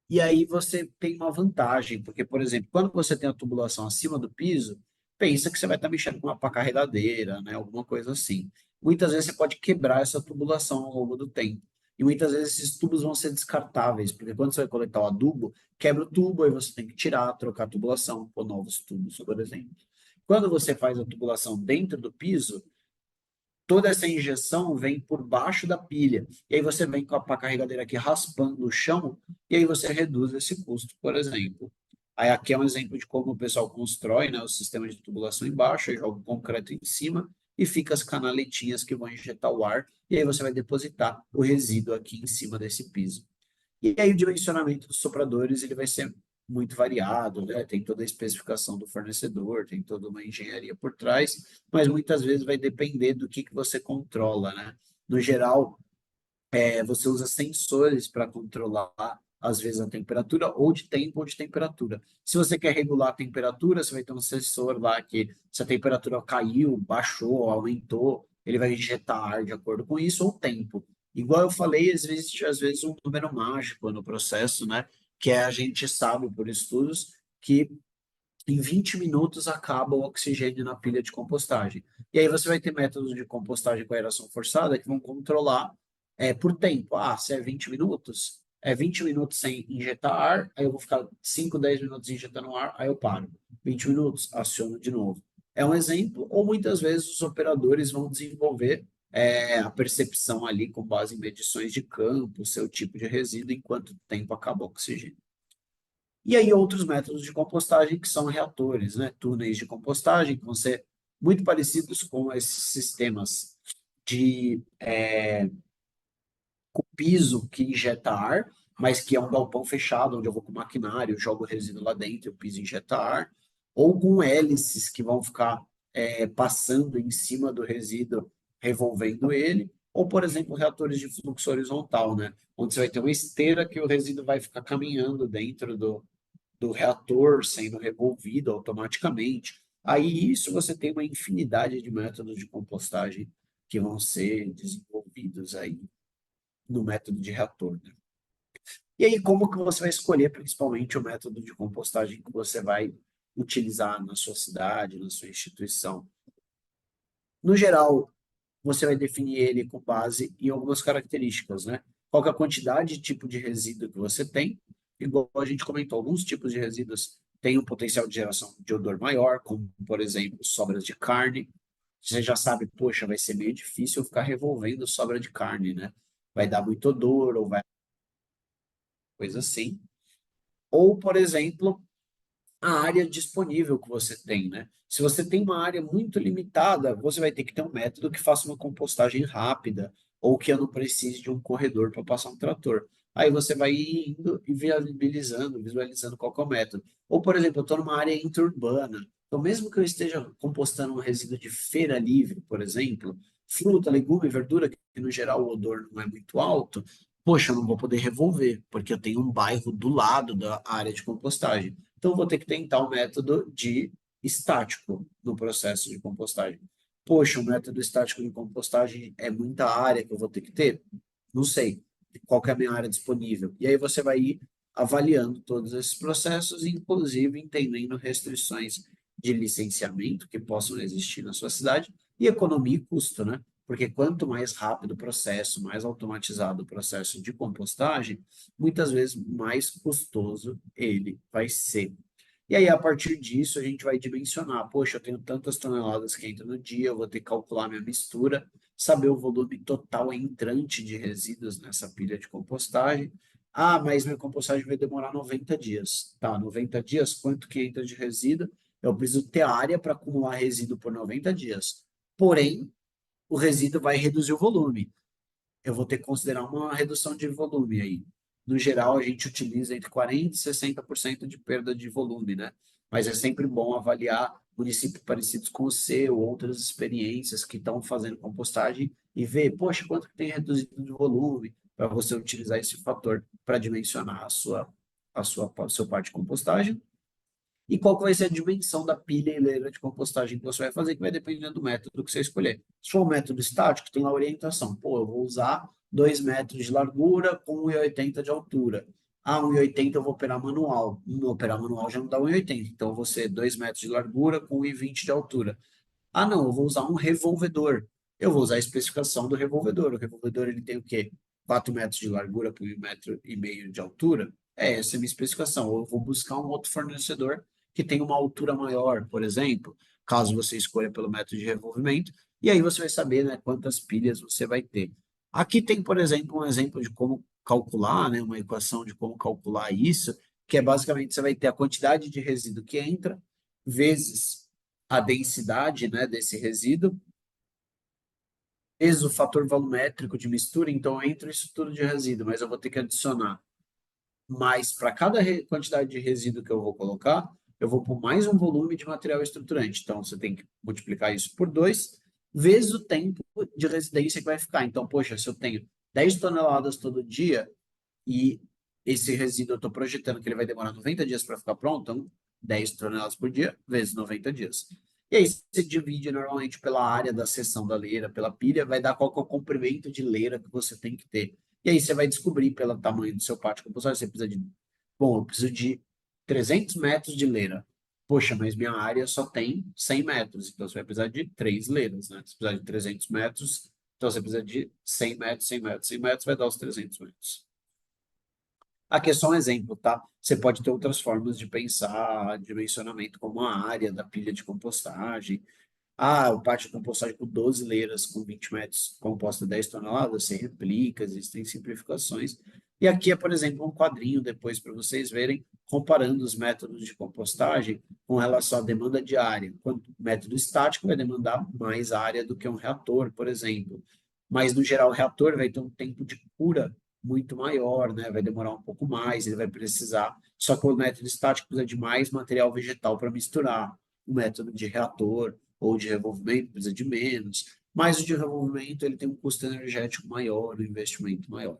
Speaker 2: E aí você tem uma vantagem, porque, por exemplo, quando você tem a tubulação acima do piso, pensa que você vai estar mexendo com uma pá carregadeira, né? Alguma coisa assim. Muitas vezes você pode quebrar essa tubulação ao longo do tempo. E muitas vezes esses tubos vão ser descartáveis, porque quando você vai coletar o adubo, quebra o tubo, aí você tem que tirar, trocar a tubulação, pôr novos tubos, por exemplo. Quando você faz a tubulação dentro do piso, toda essa injeção vem por baixo da pilha. E aí você vem com a pá carregadeira aqui raspando o chão, e aí você reduz esse custo, por exemplo. Aí aqui é um exemplo de como o pessoal constrói, né, o sistema de tubulação embaixo, aí joga o concreto em cima e fica as canaletinhas que vão injetar o ar, e aí você vai depositar o resíduo aqui em cima desse piso. E aí o dimensionamento dos sopradores ele vai ser muito variado, né? Tem toda a especificação do fornecedor, tem toda uma engenharia por trás, mas muitas vezes vai depender do que você controla, né? No geral, você usa sensores para controlar, às vezes, a temperatura, ou de tempo ou de temperatura. Se você quer regular a temperatura, você vai ter um sensor lá que, se a temperatura caiu, baixou, aumentou, ele vai injetar ar de acordo com isso, ou o tempo. Igual eu falei, existe às vezes um número mágico no processo, né? Que é a gente sabe por estudos que em 20 minutos acaba o oxigênio na pilha de compostagem. E aí você vai ter métodos de compostagem com aeração forçada que vão controlar por tempo. Ah, se é 20 minutos, é 20 minutos sem injetar ar, aí eu vou ficar 5, 10 minutos injetando ar, aí eu paro. 20 minutos, aciono de novo. É um exemplo, ou muitas vezes os operadores vão desenvolver a percepção ali com base em medições de campo, seu tipo de resíduo, em quanto tempo acaba o oxigênio. E aí outros métodos de compostagem que são reatores, né? Túneis de compostagem, que vão ser muito parecidos com esses sistemas de piso que injeta ar, mas que é um galpão fechado, onde eu vou com maquinário, jogo o resíduo lá dentro, o piso injeta ar, ou com hélices que vão ficar passando em cima do resíduo, revolvendo ele, ou, por exemplo, reatores de fluxo horizontal, né? Onde você vai ter uma esteira que o resíduo vai ficar caminhando dentro do reator sendo revolvido automaticamente. Aí isso você tem uma infinidade de métodos de compostagem que vão ser desenvolvidos aí no método de reator, né? E aí como que você vai escolher principalmente o método de compostagem que você vai utilizar na sua cidade, na sua instituição? No geral, você vai definir ele com base em algumas características, né? Qual que é a quantidade e tipo de resíduo que você tem? Igual a gente comentou, alguns tipos de resíduos têm um potencial de geração de odor maior, como, por exemplo, sobras de carne. Você já sabe, poxa, vai ser meio difícil eu ficar revolvendo sobra de carne, né? Vai dar muito odor ou vai coisa assim. Ou, por exemplo, a área disponível que você tem, né? Se você tem uma área muito limitada, você vai ter que ter um método que faça uma compostagem rápida ou que eu não precise de um corredor para passar um trator. Aí você vai indo e viabilizando, visualizando qual que é o método. Ou, por exemplo, eu estou numa área interurbana. Então, mesmo que eu esteja compostando um resíduo de feira livre, por exemplo, fruta, legume, verdura, que no geral o odor não é muito alto, poxa, eu não vou poder revolver, porque eu tenho um bairro do lado da área de compostagem. Então, vou ter que tentar um método de estático no processo de compostagem. Poxa, o método estático de compostagem é muita área que eu vou ter que ter? Não sei. Qual que é a minha área disponível? E aí você vai ir avaliando todos esses processos, inclusive entendendo restrições de licenciamento que possam existir na sua cidade e economia e custo, né? Porque quanto mais rápido o processo, mais automatizado o processo de compostagem, muitas vezes mais custoso ele vai ser. E aí, a partir disso, a gente vai dimensionar. Poxa, eu tenho tantas toneladas que entram no dia, eu vou ter que calcular minha mistura, saber o volume total entrante de resíduos nessa pilha de compostagem. Ah, mas minha compostagem vai demorar 90 dias. Tá, 90 dias, quanto que entra de resíduo? Eu preciso ter área para acumular resíduo por 90 dias. Porém, o resíduo vai reduzir o volume. Eu vou ter que considerar uma redução de volume aí. No geral, a gente utiliza entre 40% e 60% de perda de volume, né? Mas é sempre bom avaliar municípios parecidos com o seu, outras experiências que estão fazendo compostagem e ver, poxa, quanto que tem reduzido de volume, para você utilizar esse fator para dimensionar o seu parte de compostagem e qual que vai ser a dimensão da pilha e leira de compostagem que você vai fazer, que vai depender do método que você escolher. Se for um método estático, tem lá a orientação. Pô, eu vou usar 2 metros de largura com 1,80 de altura. Ah, 1,80 eu vou operar manual. Operar manual já não dá 1,80. Então, eu vou ser 2 metros de largura com 1,20 de altura. Ah, não, eu vou usar um revolvedor. Eu vou usar a especificação do revolvedor. O revolvedor ele tem o quê? 4 metros de largura por 1,5 metro de altura. Essa é a minha especificação. Ou eu vou buscar um outro fornecedor que tenha uma altura maior, por exemplo, caso você escolha pelo método de revolvimento. E aí você vai saber, né, quantas pilhas você vai ter. Aqui tem, por exemplo, um exemplo de como calcular, né, uma equação de como calcular isso, que é basicamente você vai ter a quantidade de resíduo que entra vezes a densidade, né, desse resíduo, vezes o fator volumétrico de mistura, então eu entro isso tudo de resíduo, mas eu vou ter que adicionar mais para cada quantidade de resíduo que eu vou colocar, eu vou pôr mais um volume de material estruturante. Então você tem que multiplicar isso por 2 vezes o tempo de residência que vai ficar. Então, poxa, se eu tenho 10 toneladas todo dia e esse resíduo eu estou projetando que ele vai demorar 90 dias para ficar pronto, então 10 toneladas por dia vezes 90 dias. E aí você divide normalmente pela área da seção da leira, pela pilha, vai dar qual que é o comprimento de leira que você tem que ter. E aí você vai descobrir pelo tamanho do seu pátio compostagem, você precisa de, bom, eu preciso de 300 metros de leira. Poxa, mas minha área só tem 100 metros, então você vai precisar de 3 leiras, né? Se precisar de 300 metros, então você precisa de 100 metros, 100 metros, 100 metros vai dar os 300 metros. Aqui é só um exemplo, tá? Você pode ter outras formas de pensar dimensionamento, como a área da pilha de compostagem. Ah, o pátio de compostagem com 12 leiras, com 20 metros, composta 10 toneladas, você replica, existem simplificações. E aqui é, por exemplo, um quadrinho depois para vocês verem, comparando os métodos de compostagem com relação à demanda de área. Quanto o método estático vai demandar mais área do que um reator, por exemplo. Mas, no geral, o reator vai ter um tempo de cura muito maior, né? Vai demorar um pouco mais, ele vai precisar. Só que o método estático precisa de mais material vegetal para misturar. O método de reator ou de revolvimento precisa de menos, mas o de revolvimento ele tem um custo energético maior, um investimento maior.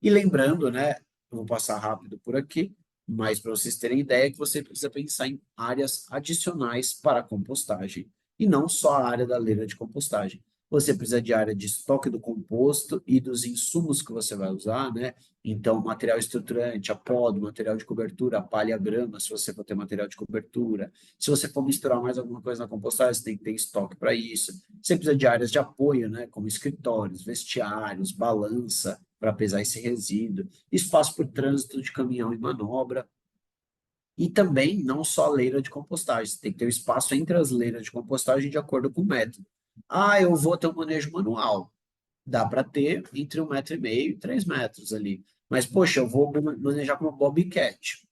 Speaker 2: E lembrando, né, eu vou passar rápido por aqui, mas para vocês terem ideia que você precisa pensar em áreas adicionais para a compostagem, e não só a área da leira de compostagem. Você precisa de área de estoque do composto e dos insumos que você vai usar, né? Então, material estruturante, a poda, material de cobertura, a palha, a grama, se você for ter material de cobertura. Se você for misturar mais alguma coisa na compostagem, você tem que ter estoque para isso. Você precisa de áreas de apoio, né? Como escritórios, vestiários, balança, para pesar esse resíduo, espaço para o trânsito de caminhão e manobra, e também não só a leira de compostagem, você tem que ter o espaço entre as leiras de compostagem de acordo com o método. Ah, eu vou ter um manejo manual. Dá para ter entre 1,5 metro e 3 metros ali. Mas, poxa, eu vou manejar com uma bobcat.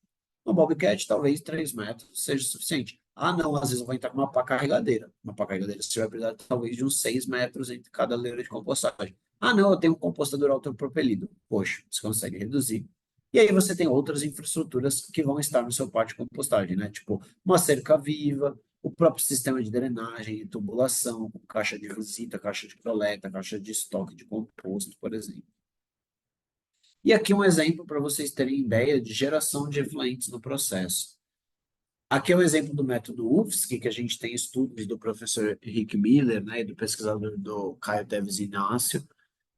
Speaker 2: Uma bobcat, talvez 3 metros seja suficiente. Ah, não, às vezes eu vou entrar com uma pá carregadeira. Uma pá carregadeira você vai precisar talvez de uns 6 metros entre cada leira de compostagem. Ah, não, eu tenho um compostador autopropelido. Poxa, você consegue reduzir. E aí você tem outras infraestruturas que vão estar no seu pátio de compostagem, né? Tipo, uma cerca viva, o próprio sistema de drenagem e tubulação, com caixa de visita, caixa de coleta, caixa de estoque de composto, por exemplo. E aqui um exemplo para vocês terem ideia de geração de efluentes no processo. Aqui é um exemplo do método UFSC, que a gente tem estudos do professor Henrique Miller, né, e do pesquisador do Caio Teves Inácio,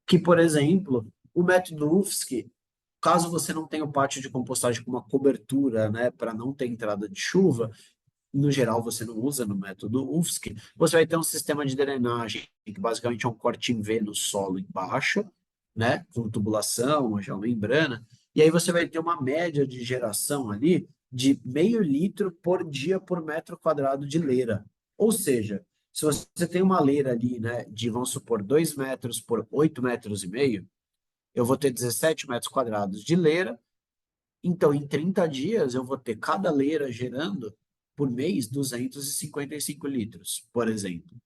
Speaker 2: que, por exemplo, o método UFSC, caso você não tenha o pátio de compostagem com uma cobertura, né, para não ter entrada de chuva, no geral você não usa no método UFSC, você vai ter um sistema de drenagem, que basicamente é um corte em V no solo embaixo, né, com tubulação, uma geomembrana, e aí você vai ter uma média de geração ali de 0,5 litro por dia por metro quadrado de leira. Ou seja, se você tem uma leira ali, né, de, vamos supor, 2 metros por 8,5 metros, eu vou ter 17 metros quadrados de leira, então, em 30 dias, eu vou ter cada leira gerando, por mês, 255 litros, por exemplo.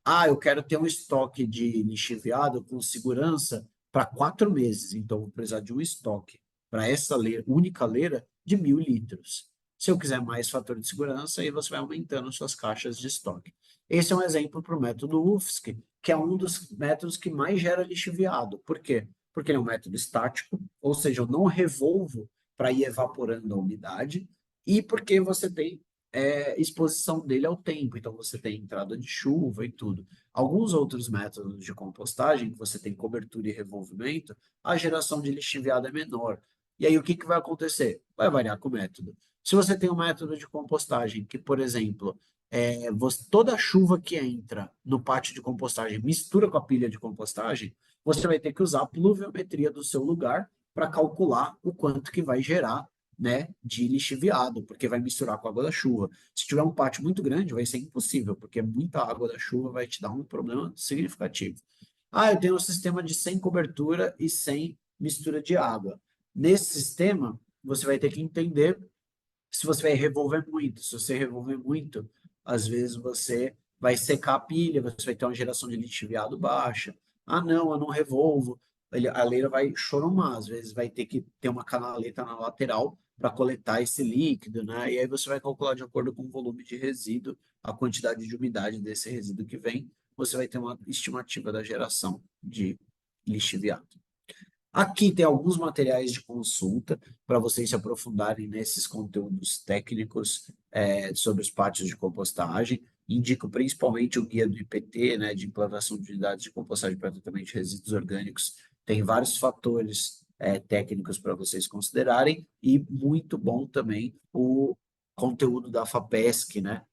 Speaker 2: Ah, eu quero ter um estoque de lixiviado com segurança para 4 meses, então eu vou precisar de um estoque para essa leira, única leira de 1.000 litros. Se eu quiser mais fator de segurança, aí você vai aumentando suas caixas de estoque. Esse é um exemplo para o método UFSC, que é um dos métodos que mais gera lixiviado. Por quê? Porque ele é um método estático, ou seja, eu não revolvo para ir evaporando a umidade, e porque você tem exposição dele ao tempo, então você tem entrada de chuva e tudo. Alguns outros métodos de compostagem, que você tem cobertura e revolvimento, a geração de lixiviado é menor. E aí o que vai acontecer? Vai variar com o método. Se você tem um método de compostagem que, por exemplo, toda a chuva que entra no pátio de compostagem mistura com a pilha de compostagem, você vai ter que usar a pluviometria do seu lugar para calcular o quanto que vai gerar, né, de lixiviado, porque vai misturar com a água da chuva. Se tiver um pátio muito grande, vai ser impossível, porque muita água da chuva vai te dar um problema significativo. Ah, eu tenho um sistema de sem cobertura e sem mistura de água. Nesse sistema, você vai ter que entender se você vai revolver muito. Se você revolver muito, às vezes você vai secar a pilha, você vai ter uma geração de lixiviado baixa. Ah, não, eu não revolvo. A leira vai choromar, às vezes vai ter que ter uma canaleta na lateral para coletar esse líquido, né? E aí você vai calcular de acordo com o volume de resíduo, a quantidade de umidade desse resíduo que vem, você vai ter uma estimativa da geração de lixiviado. Aqui tem alguns materiais de consulta para vocês se aprofundarem nesses conteúdos técnicos sobre os pátios de compostagem. Indico principalmente o guia do IPT, né, de implantação de unidades de compostagem para tratamento de resíduos orgânicos. Tem vários fatores técnicos para vocês considerarem e muito bom também o conteúdo da FAPESC, né,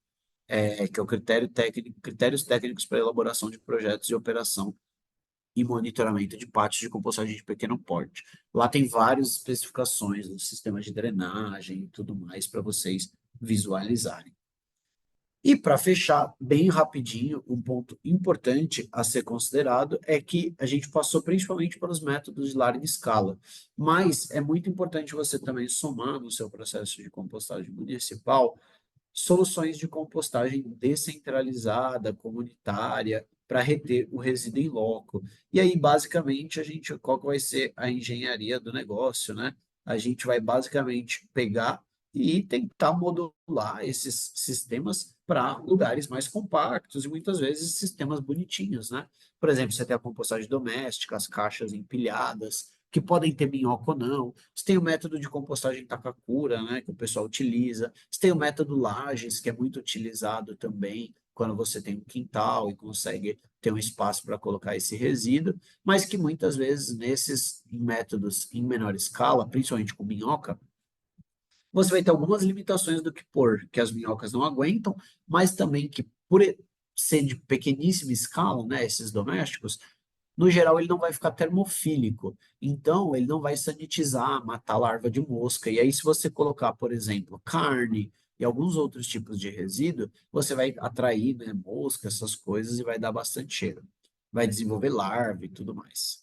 Speaker 2: que é o critérios técnicos para elaboração de projetos de operação e monitoramento de pátios de compostagem de pequeno porte. Lá tem várias especificações dos sistemas de drenagem e tudo mais para vocês visualizarem. E para fechar bem rapidinho, um ponto importante a ser considerado é que a gente passou principalmente pelos métodos de larga escala, mas é muito importante você também somar no seu processo de compostagem municipal soluções de compostagem descentralizada, comunitária, para reter o resíduo em loco. E aí, basicamente, qual que vai ser a engenharia do negócio, né? A gente vai basicamente pegar e tentar modular esses sistemas para lugares mais compactos e muitas vezes sistemas bonitinhos, né? Por exemplo, você tem a compostagem doméstica, as caixas empilhadas, que podem ter minhoca ou não. Você tem o método de compostagem Takakura, né, que o pessoal utiliza. Você tem o método Lajes, que é muito utilizado também quando você tem um quintal e consegue ter um espaço para colocar esse resíduo, mas que muitas vezes nesses métodos em menor escala, principalmente com minhoca, você vai ter algumas limitações do que pôr, que as minhocas não aguentam, mas também que por ser de pequeníssima escala, né, esses domésticos, no geral, ele não vai ficar termofílico. Então, ele não vai sanitizar, matar larva de mosca. E aí, se você colocar, por exemplo, carne e alguns outros tipos de resíduo, você vai atrair, né, mosca, essas coisas, e vai dar bastante cheiro. Vai desenvolver larva e tudo mais.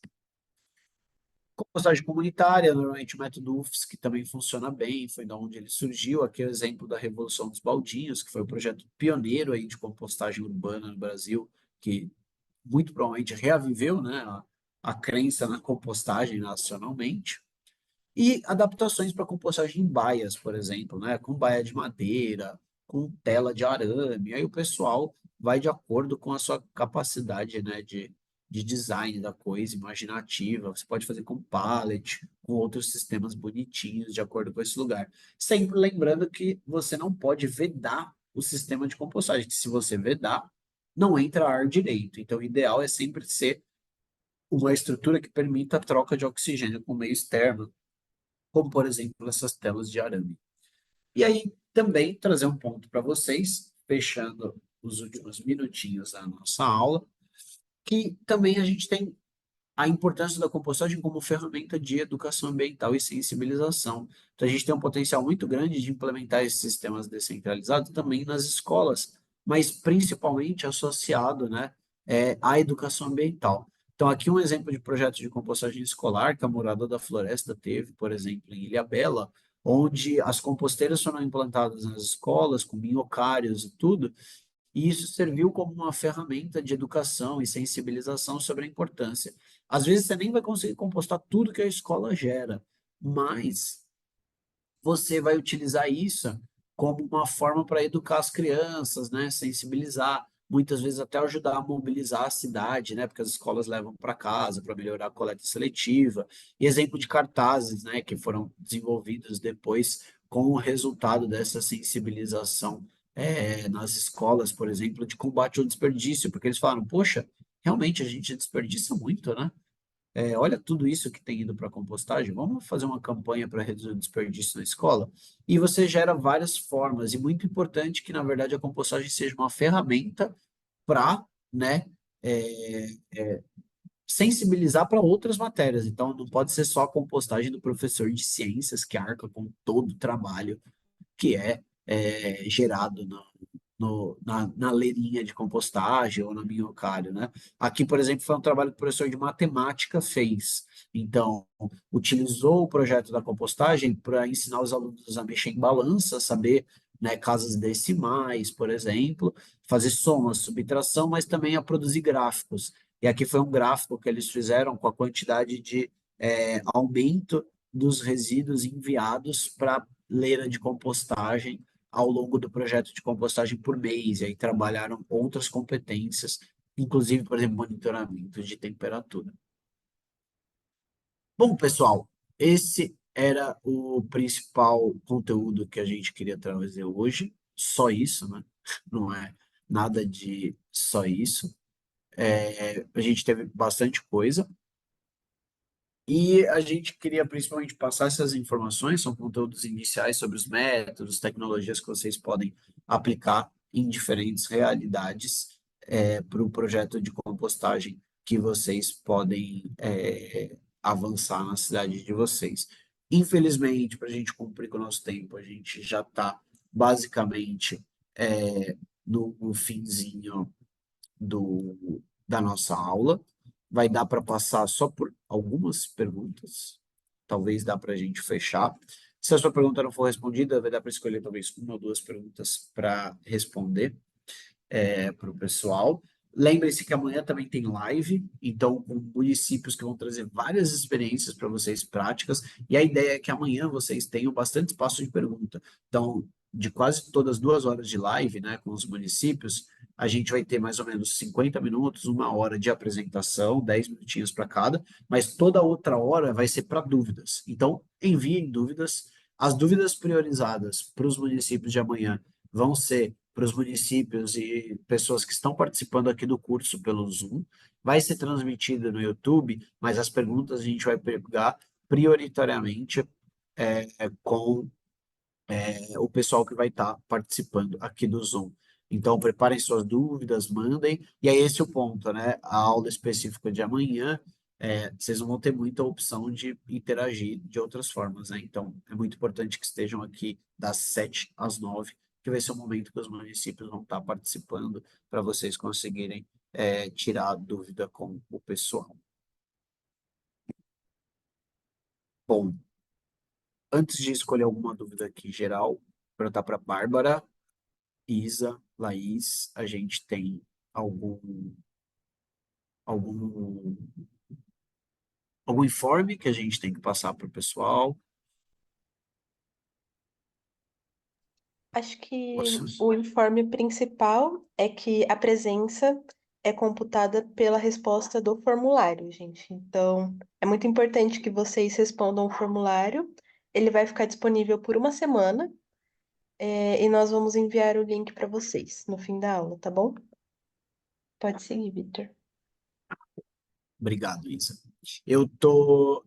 Speaker 2: Compostagem comunitária, normalmente o método UFS, que também funciona bem, foi da onde ele surgiu. Aqui é o exemplo da Revolução dos Baldinhos, que foi o projeto pioneiro aí de compostagem urbana no Brasil, que muito provavelmente reaviveu, né, a crença na compostagem nacionalmente, e adaptações para compostagem em baias, por exemplo, né, com baia de madeira, com tela de arame, aí o pessoal vai de acordo com a sua capacidade, né, de design da coisa, imaginativa. Você pode fazer com pallet, com outros sistemas bonitinhos, de acordo com esse lugar. Sempre lembrando que você não pode vedar o sistema de compostagem, que se você vedar, não entra ar direito. Então, o ideal é sempre ser uma estrutura que permita a troca de oxigênio com o meio externo, como, por exemplo, essas telas de arame. E aí, também trazer um ponto para vocês, fechando os últimos minutinhos da nossa aula, que também a gente tem a importância da compostagem como ferramenta de educação ambiental e sensibilização. Então, a gente tem um potencial muito grande de implementar esses sistemas descentralizados também nas escolas, mas principalmente associado, né, à educação ambiental. Então, aqui um exemplo de projeto de compostagem escolar que a Morada da Floresta teve, por exemplo, em Ilhabela, onde as composteiras foram implantadas nas escolas, com minhocários e tudo, e isso serviu como uma ferramenta de educação e sensibilização sobre a importância. Às vezes você nem vai conseguir compostar tudo que a escola gera, mas você vai utilizar isso como uma forma para educar as crianças, né? Sensibilizar, muitas vezes até ajudar a mobilizar a cidade, né? Porque as escolas levam para casa para melhorar a coleta seletiva. E exemplo de cartazes, né? Que foram desenvolvidos depois com o resultado dessa sensibilização nas escolas, por exemplo, de combate ao desperdício, porque eles falaram, poxa, realmente a gente desperdiça muito, né? Olha tudo isso que tem ido para a compostagem, vamos fazer uma campanha para reduzir o desperdício na escola? E você gera várias formas, e muito importante que, na verdade, a compostagem seja uma ferramenta para, né, é, sensibilizar para outras matérias. Então, não pode ser só a compostagem do professor de ciências, que arca com todo o trabalho que é gerado na leirinha de compostagem ou no minhocário, né? Aqui, por exemplo, foi um trabalho que o professor de matemática fez. Então, utilizou o projeto da compostagem para ensinar os alunos a mexer em balança, saber, né, casas decimais, por exemplo, fazer soma, subtração, mas também a produzir gráficos. E aqui foi um gráfico que eles fizeram com a quantidade de aumento dos resíduos enviados para leira de compostagem ao longo do projeto de compostagem por mês, e aí trabalharam outras competências, inclusive, por exemplo, monitoramento de temperatura. Bom, pessoal, esse era o principal conteúdo que a gente queria trazer hoje. Só isso, né? Não é nada de só isso. A gente teve bastante coisa. E a gente queria principalmente passar essas informações, são conteúdos iniciais sobre os métodos, tecnologias que vocês podem aplicar em diferentes realidades para o projeto de compostagem que vocês podem avançar na cidade de vocês. Infelizmente, para a gente cumprir com o nosso tempo, a gente já está basicamente no finzinho da nossa aula. Vai dar para passar só por algumas perguntas. Talvez dá para a gente fechar. Se a sua pergunta não for respondida, vai dar para escolher talvez uma ou duas perguntas para responder para o pessoal. Lembre-se que amanhã também tem live, então com municípios que vão trazer várias experiências para vocês práticas, e a ideia é que amanhã vocês tenham bastante espaço de pergunta. Então, de quase todas 2 horas de live, né, com os municípios, a gente vai ter mais ou menos 50 minutos, 1 hora de apresentação, 10 minutinhos para cada, mas toda outra hora vai ser para dúvidas. Então, enviem dúvidas. As dúvidas priorizadas para os municípios de amanhã vão ser para os municípios e pessoas que estão participando aqui do curso pelo Zoom. Vai ser transmitido no YouTube, mas as perguntas a gente vai pegar prioritariamente com o pessoal que vai estar participando aqui do Zoom. Então, preparem suas dúvidas, mandem. E é esse o ponto, né? A aula específica de amanhã, vocês não vão ter muita opção de interagir de outras formas, né? Então, é muito importante que estejam aqui das 7 às 9, que vai ser o momento que os municípios vão estar participando para vocês conseguirem tirar a dúvida com o pessoal. Bom, antes de escolher alguma dúvida aqui geral, perguntar para a Bárbara. Isa, Laís, a gente tem algum, algum, algum informe que a gente tem que passar para o pessoal?
Speaker 3: Acho que
Speaker 2: Poxa.
Speaker 3: o informe principal é que a presença é computada pela resposta do formulário, gente. Então, é muito importante que vocês respondam o formulário. Ele vai ficar disponível por uma semana, e nós vamos enviar o link para vocês no fim da aula, tá bom? Pode seguir, Victor.
Speaker 2: Obrigado, Isa. Eu tô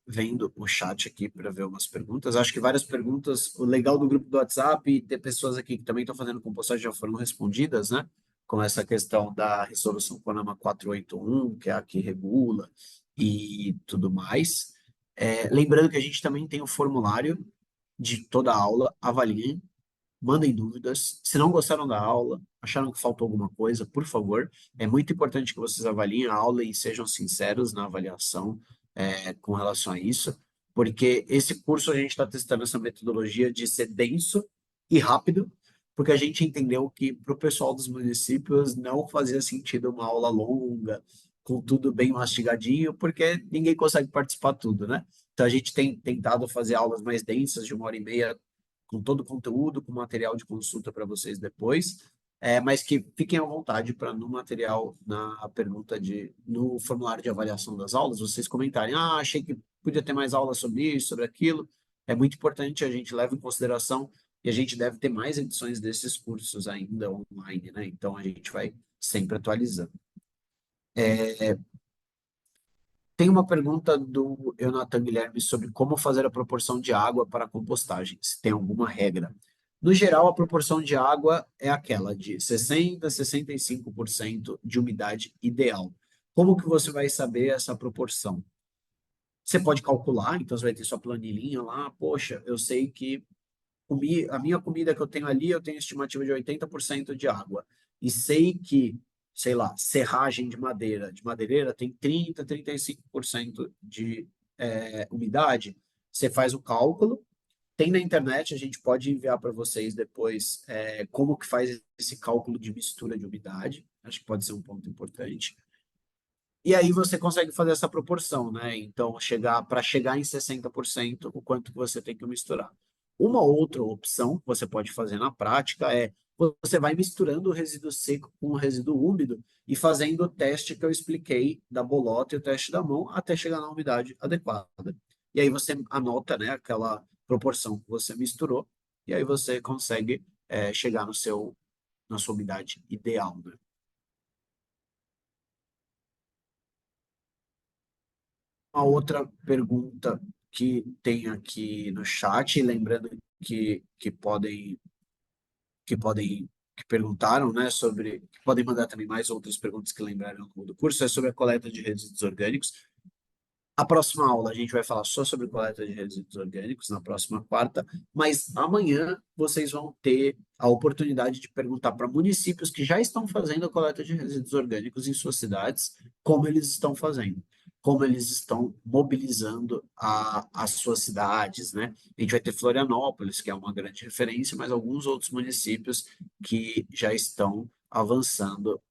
Speaker 2: vendo o chat aqui para ver umas perguntas. Acho que várias perguntas. O legal do grupo do WhatsApp e ter pessoas aqui que também estão fazendo compostagem já foram respondidas, né? Com essa questão da resolução CONAMA 481, que é a que regula e tudo mais. Lembrando que a gente também tem o formulário de toda a aula. Avaliem, mandem dúvidas. Se não gostaram da aula, acharam que faltou alguma coisa, por favor. É muito importante que vocês avaliem a aula e sejam sinceros na avaliação com relação a isso, porque esse curso a gente está testando essa metodologia de ser denso e rápido, porque a gente entendeu que para o pessoal dos municípios não fazia sentido uma aula longa, com tudo bem mastigadinho, porque ninguém consegue participar tudo, né? Então a gente tem tentado fazer aulas mais densas, de 1 hora e meia, com todo o conteúdo, com material de consulta para vocês depois, mas que fiquem à vontade para no material, na pergunta no formulário de avaliação das aulas, vocês comentarem, achei que podia ter mais aulas sobre isso, sobre aquilo. É muito importante, a gente leva em consideração e a gente deve ter mais edições desses cursos ainda online, né? Então a gente vai sempre atualizando. Tem uma pergunta do Eunatan Guilherme sobre como fazer a proporção de água para a compostagem, se tem alguma regra. No geral, a proporção de água é aquela de 60 a 65% de umidade ideal. Como que você vai saber essa proporção? Você pode calcular, então você vai ter sua planilhinha lá, poxa, eu sei que a minha comida que eu tenho ali, eu tenho estimativa de 80% de água. E sei que, sei lá, serragem de madeireira tem 30, 35% de umidade. Você faz o cálculo, tem na internet, a gente pode enviar para vocês depois como que faz esse cálculo de mistura de umidade. Acho que pode ser um ponto importante. E aí você consegue fazer essa proporção, né? Então, para chegar em 60%, o quanto que você tem que misturar. Uma outra opção que você pode fazer na prática é você vai misturando o resíduo seco com o resíduo úmido e fazendo o teste que eu expliquei da bolota e o teste da mão até chegar na umidade adequada. E aí você anota, né, aquela proporção que você misturou e aí você consegue chegar na sua umidade ideal, né? Uma outra pergunta que tem aqui no chat, lembrando que perguntaram, né, que podem mandar também mais outras perguntas que lembraram ao longo do curso, é sobre a coleta de resíduos orgânicos. A próxima aula a gente vai falar só sobre coleta de resíduos orgânicos, na próxima quarta, mas amanhã vocês vão ter a oportunidade de perguntar para municípios que já estão fazendo a coleta de resíduos orgânicos em suas cidades, como eles estão fazendo, como eles estão mobilizando as suas cidades, né? A gente vai ter Florianópolis, que é uma grande referência, mas alguns outros municípios que já estão avançando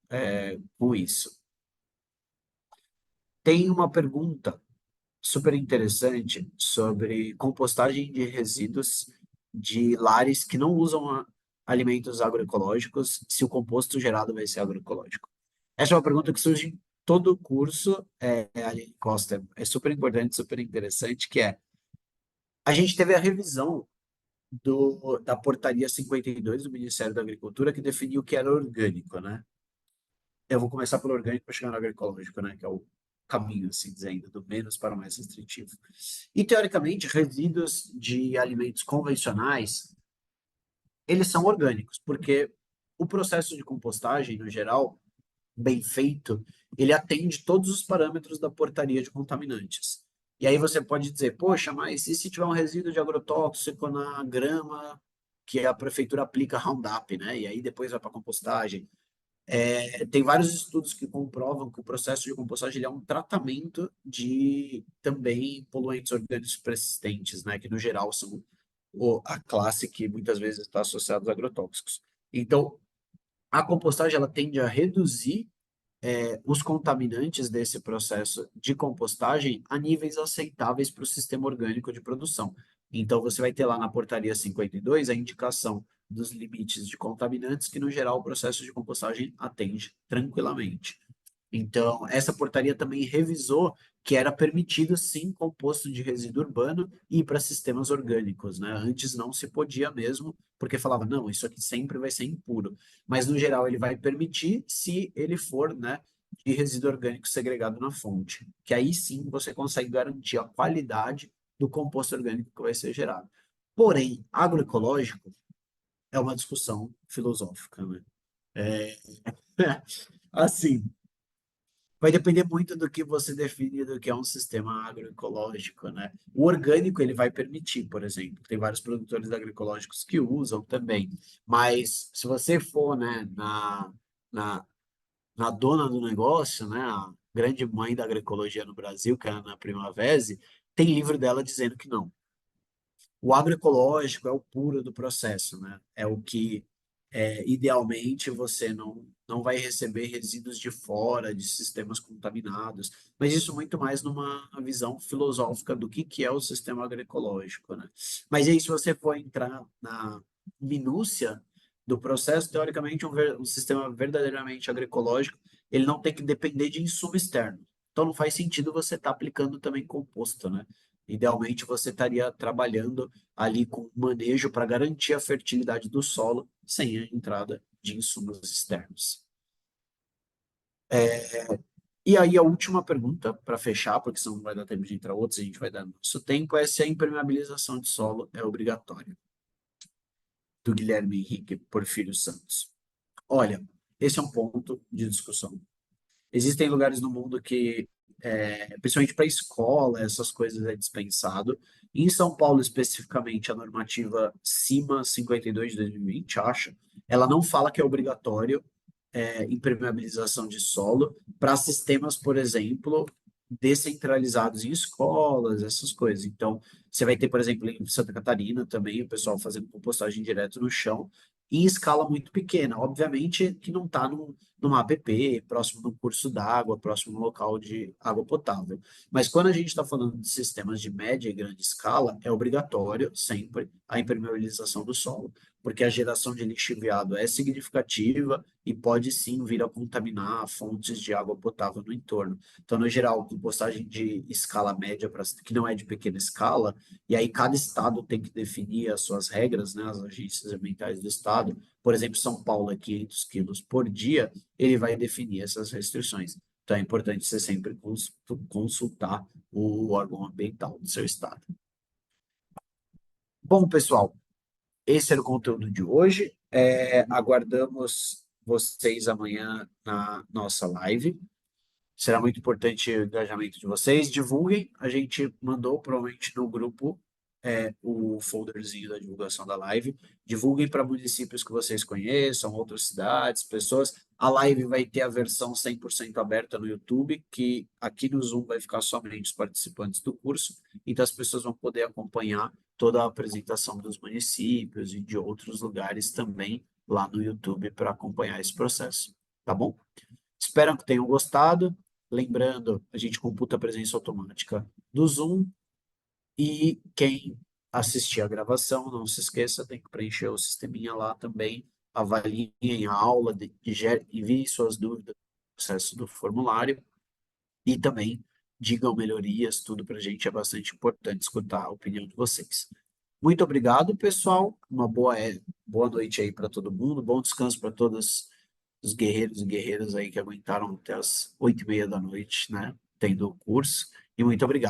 Speaker 2: com isso. Tem uma pergunta super interessante sobre compostagem de resíduos de lares que não usam alimentos agroecológicos, se o composto gerado vai ser agroecológico. Essa é uma pergunta que surge em todo o curso, Aline Costa, é super importante, super interessante, que é, a gente teve a revisão da portaria 52 do Ministério da Agricultura, que definiu o que era orgânico, né? Eu vou começar pelo orgânico para chegar no agroecológico, né? Que é o caminho, assim dizendo, do menos para o mais restritivo. E, teoricamente, resíduos de alimentos convencionais, eles são orgânicos, porque o processo de compostagem, no geral, bem feito, ele atende todos os parâmetros da portaria de contaminantes. E aí você pode dizer, poxa, mas e se tiver um resíduo de agrotóxico na grama que a prefeitura aplica Roundup, né? E aí depois vai para compostagem. Tem vários estudos que comprovam que o processo de compostagem ele é um tratamento de também poluentes orgânicos persistentes, né, que no geral são a classe que muitas vezes está associada aos agrotóxicos. Então, a compostagem ela tende a reduzir os contaminantes desse processo de compostagem a níveis aceitáveis para o sistema orgânico de produção. Então, você vai ter lá na portaria 52 a indicação dos limites de contaminantes que, no geral, o processo de compostagem atende tranquilamente. Então, essa portaria também revisou que era permitido, sim, composto de resíduo urbano ir para sistemas orgânicos, né? Antes não se podia mesmo, porque falava, não, isso aqui sempre vai ser impuro. Mas, no geral, ele vai permitir se ele for, né, de resíduo orgânico segregado na fonte, que aí sim você consegue garantir a qualidade do composto orgânico que vai ser gerado. Porém, agroecológico é uma discussão filosófica, né? É, assim, vai depender muito do que você define do que é um sistema agroecológico, né? O orgânico ele vai permitir, por exemplo, tem vários produtores agroecológicos que usam também, mas se você for, né, na, na dona do negócio, né, a grande mãe da agroecologia no Brasil, que é a Ana Primavera, tem livro dela dizendo que não. O agroecológico é o puro do processo, né? É o que, idealmente, você não vai receber resíduos de fora, de sistemas contaminados, mas isso muito mais numa visão filosófica do que é o sistema agroecológico, né? Mas aí, se você for entrar na minúcia do processo, teoricamente, um sistema verdadeiramente agroecológico, ele não tem que depender de insumo externo. Então, não faz sentido você estar aplicando também composto, né? Idealmente, você estaria trabalhando ali com manejo para garantir a fertilidade do solo sem a entrada de insumos externos. E aí, a última pergunta, para fechar, porque senão não vai dar tempo de entrar outros, a gente vai dar nosso tempo, é se a impermeabilização de solo é obrigatória. Do Guilherme Henrique Porfírio Santos. Olha, esse é um ponto de discussão. Existem lugares no mundo que, principalmente para escola, essas coisas é dispensado. Em São Paulo, especificamente, a normativa CIMA 52 de 2020, acha, ela não fala que é obrigatório impermeabilização de solo para sistemas, por exemplo, descentralizados em escolas, essas coisas. Então, você vai ter, por exemplo, em Santa Catarina também, o pessoal fazendo compostagem direto no chão, em escala muito pequena. Obviamente que não está numa APP, próximo do curso d'água, próximo do local de água potável. Mas quando a gente está falando de sistemas de média e grande escala, é obrigatório sempre a impermeabilização do solo, porque a geração de lixiviado é significativa e pode sim vir a contaminar fontes de água potável no entorno. Então, no geral, compostagem de escala média, que não é de pequena escala, e aí cada estado tem que definir as suas regras, né, as agências ambientais do estado. Por exemplo, São Paulo é 500 quilos por dia, ele vai definir essas restrições. Então, é importante você sempre consultar o órgão ambiental do seu estado. Bom, pessoal, esse era o conteúdo de hoje. Aguardamos vocês amanhã na nossa live. Será muito importante o engajamento de vocês. Divulguem. A gente mandou provavelmente no grupo o folderzinho da divulgação da live. Divulguem para municípios que vocês conheçam, outras cidades, pessoas. A live vai ter a versão 100% aberta no YouTube, que aqui no Zoom vai ficar somente os participantes do curso. Então as pessoas vão poder acompanhar toda a apresentação dos municípios e de outros lugares também lá no YouTube para acompanhar esse processo. Tá bom? Espero que tenham gostado. Lembrando, a gente computa a presença automática do Zoom e quem assistir a gravação, não se esqueça, tem que preencher o sisteminha lá também, avaliem a aula, enviem suas dúvidas no processo do formulário e também digam melhorias, tudo para a gente é bastante importante escutar a opinião de vocês. Muito obrigado, pessoal. Uma boa noite aí para todo mundo, bom descanso para todos os guerreiros e guerreiras aí que aguentaram até as 8h30 da noite, né? Tendo o curso. E muito obrigado.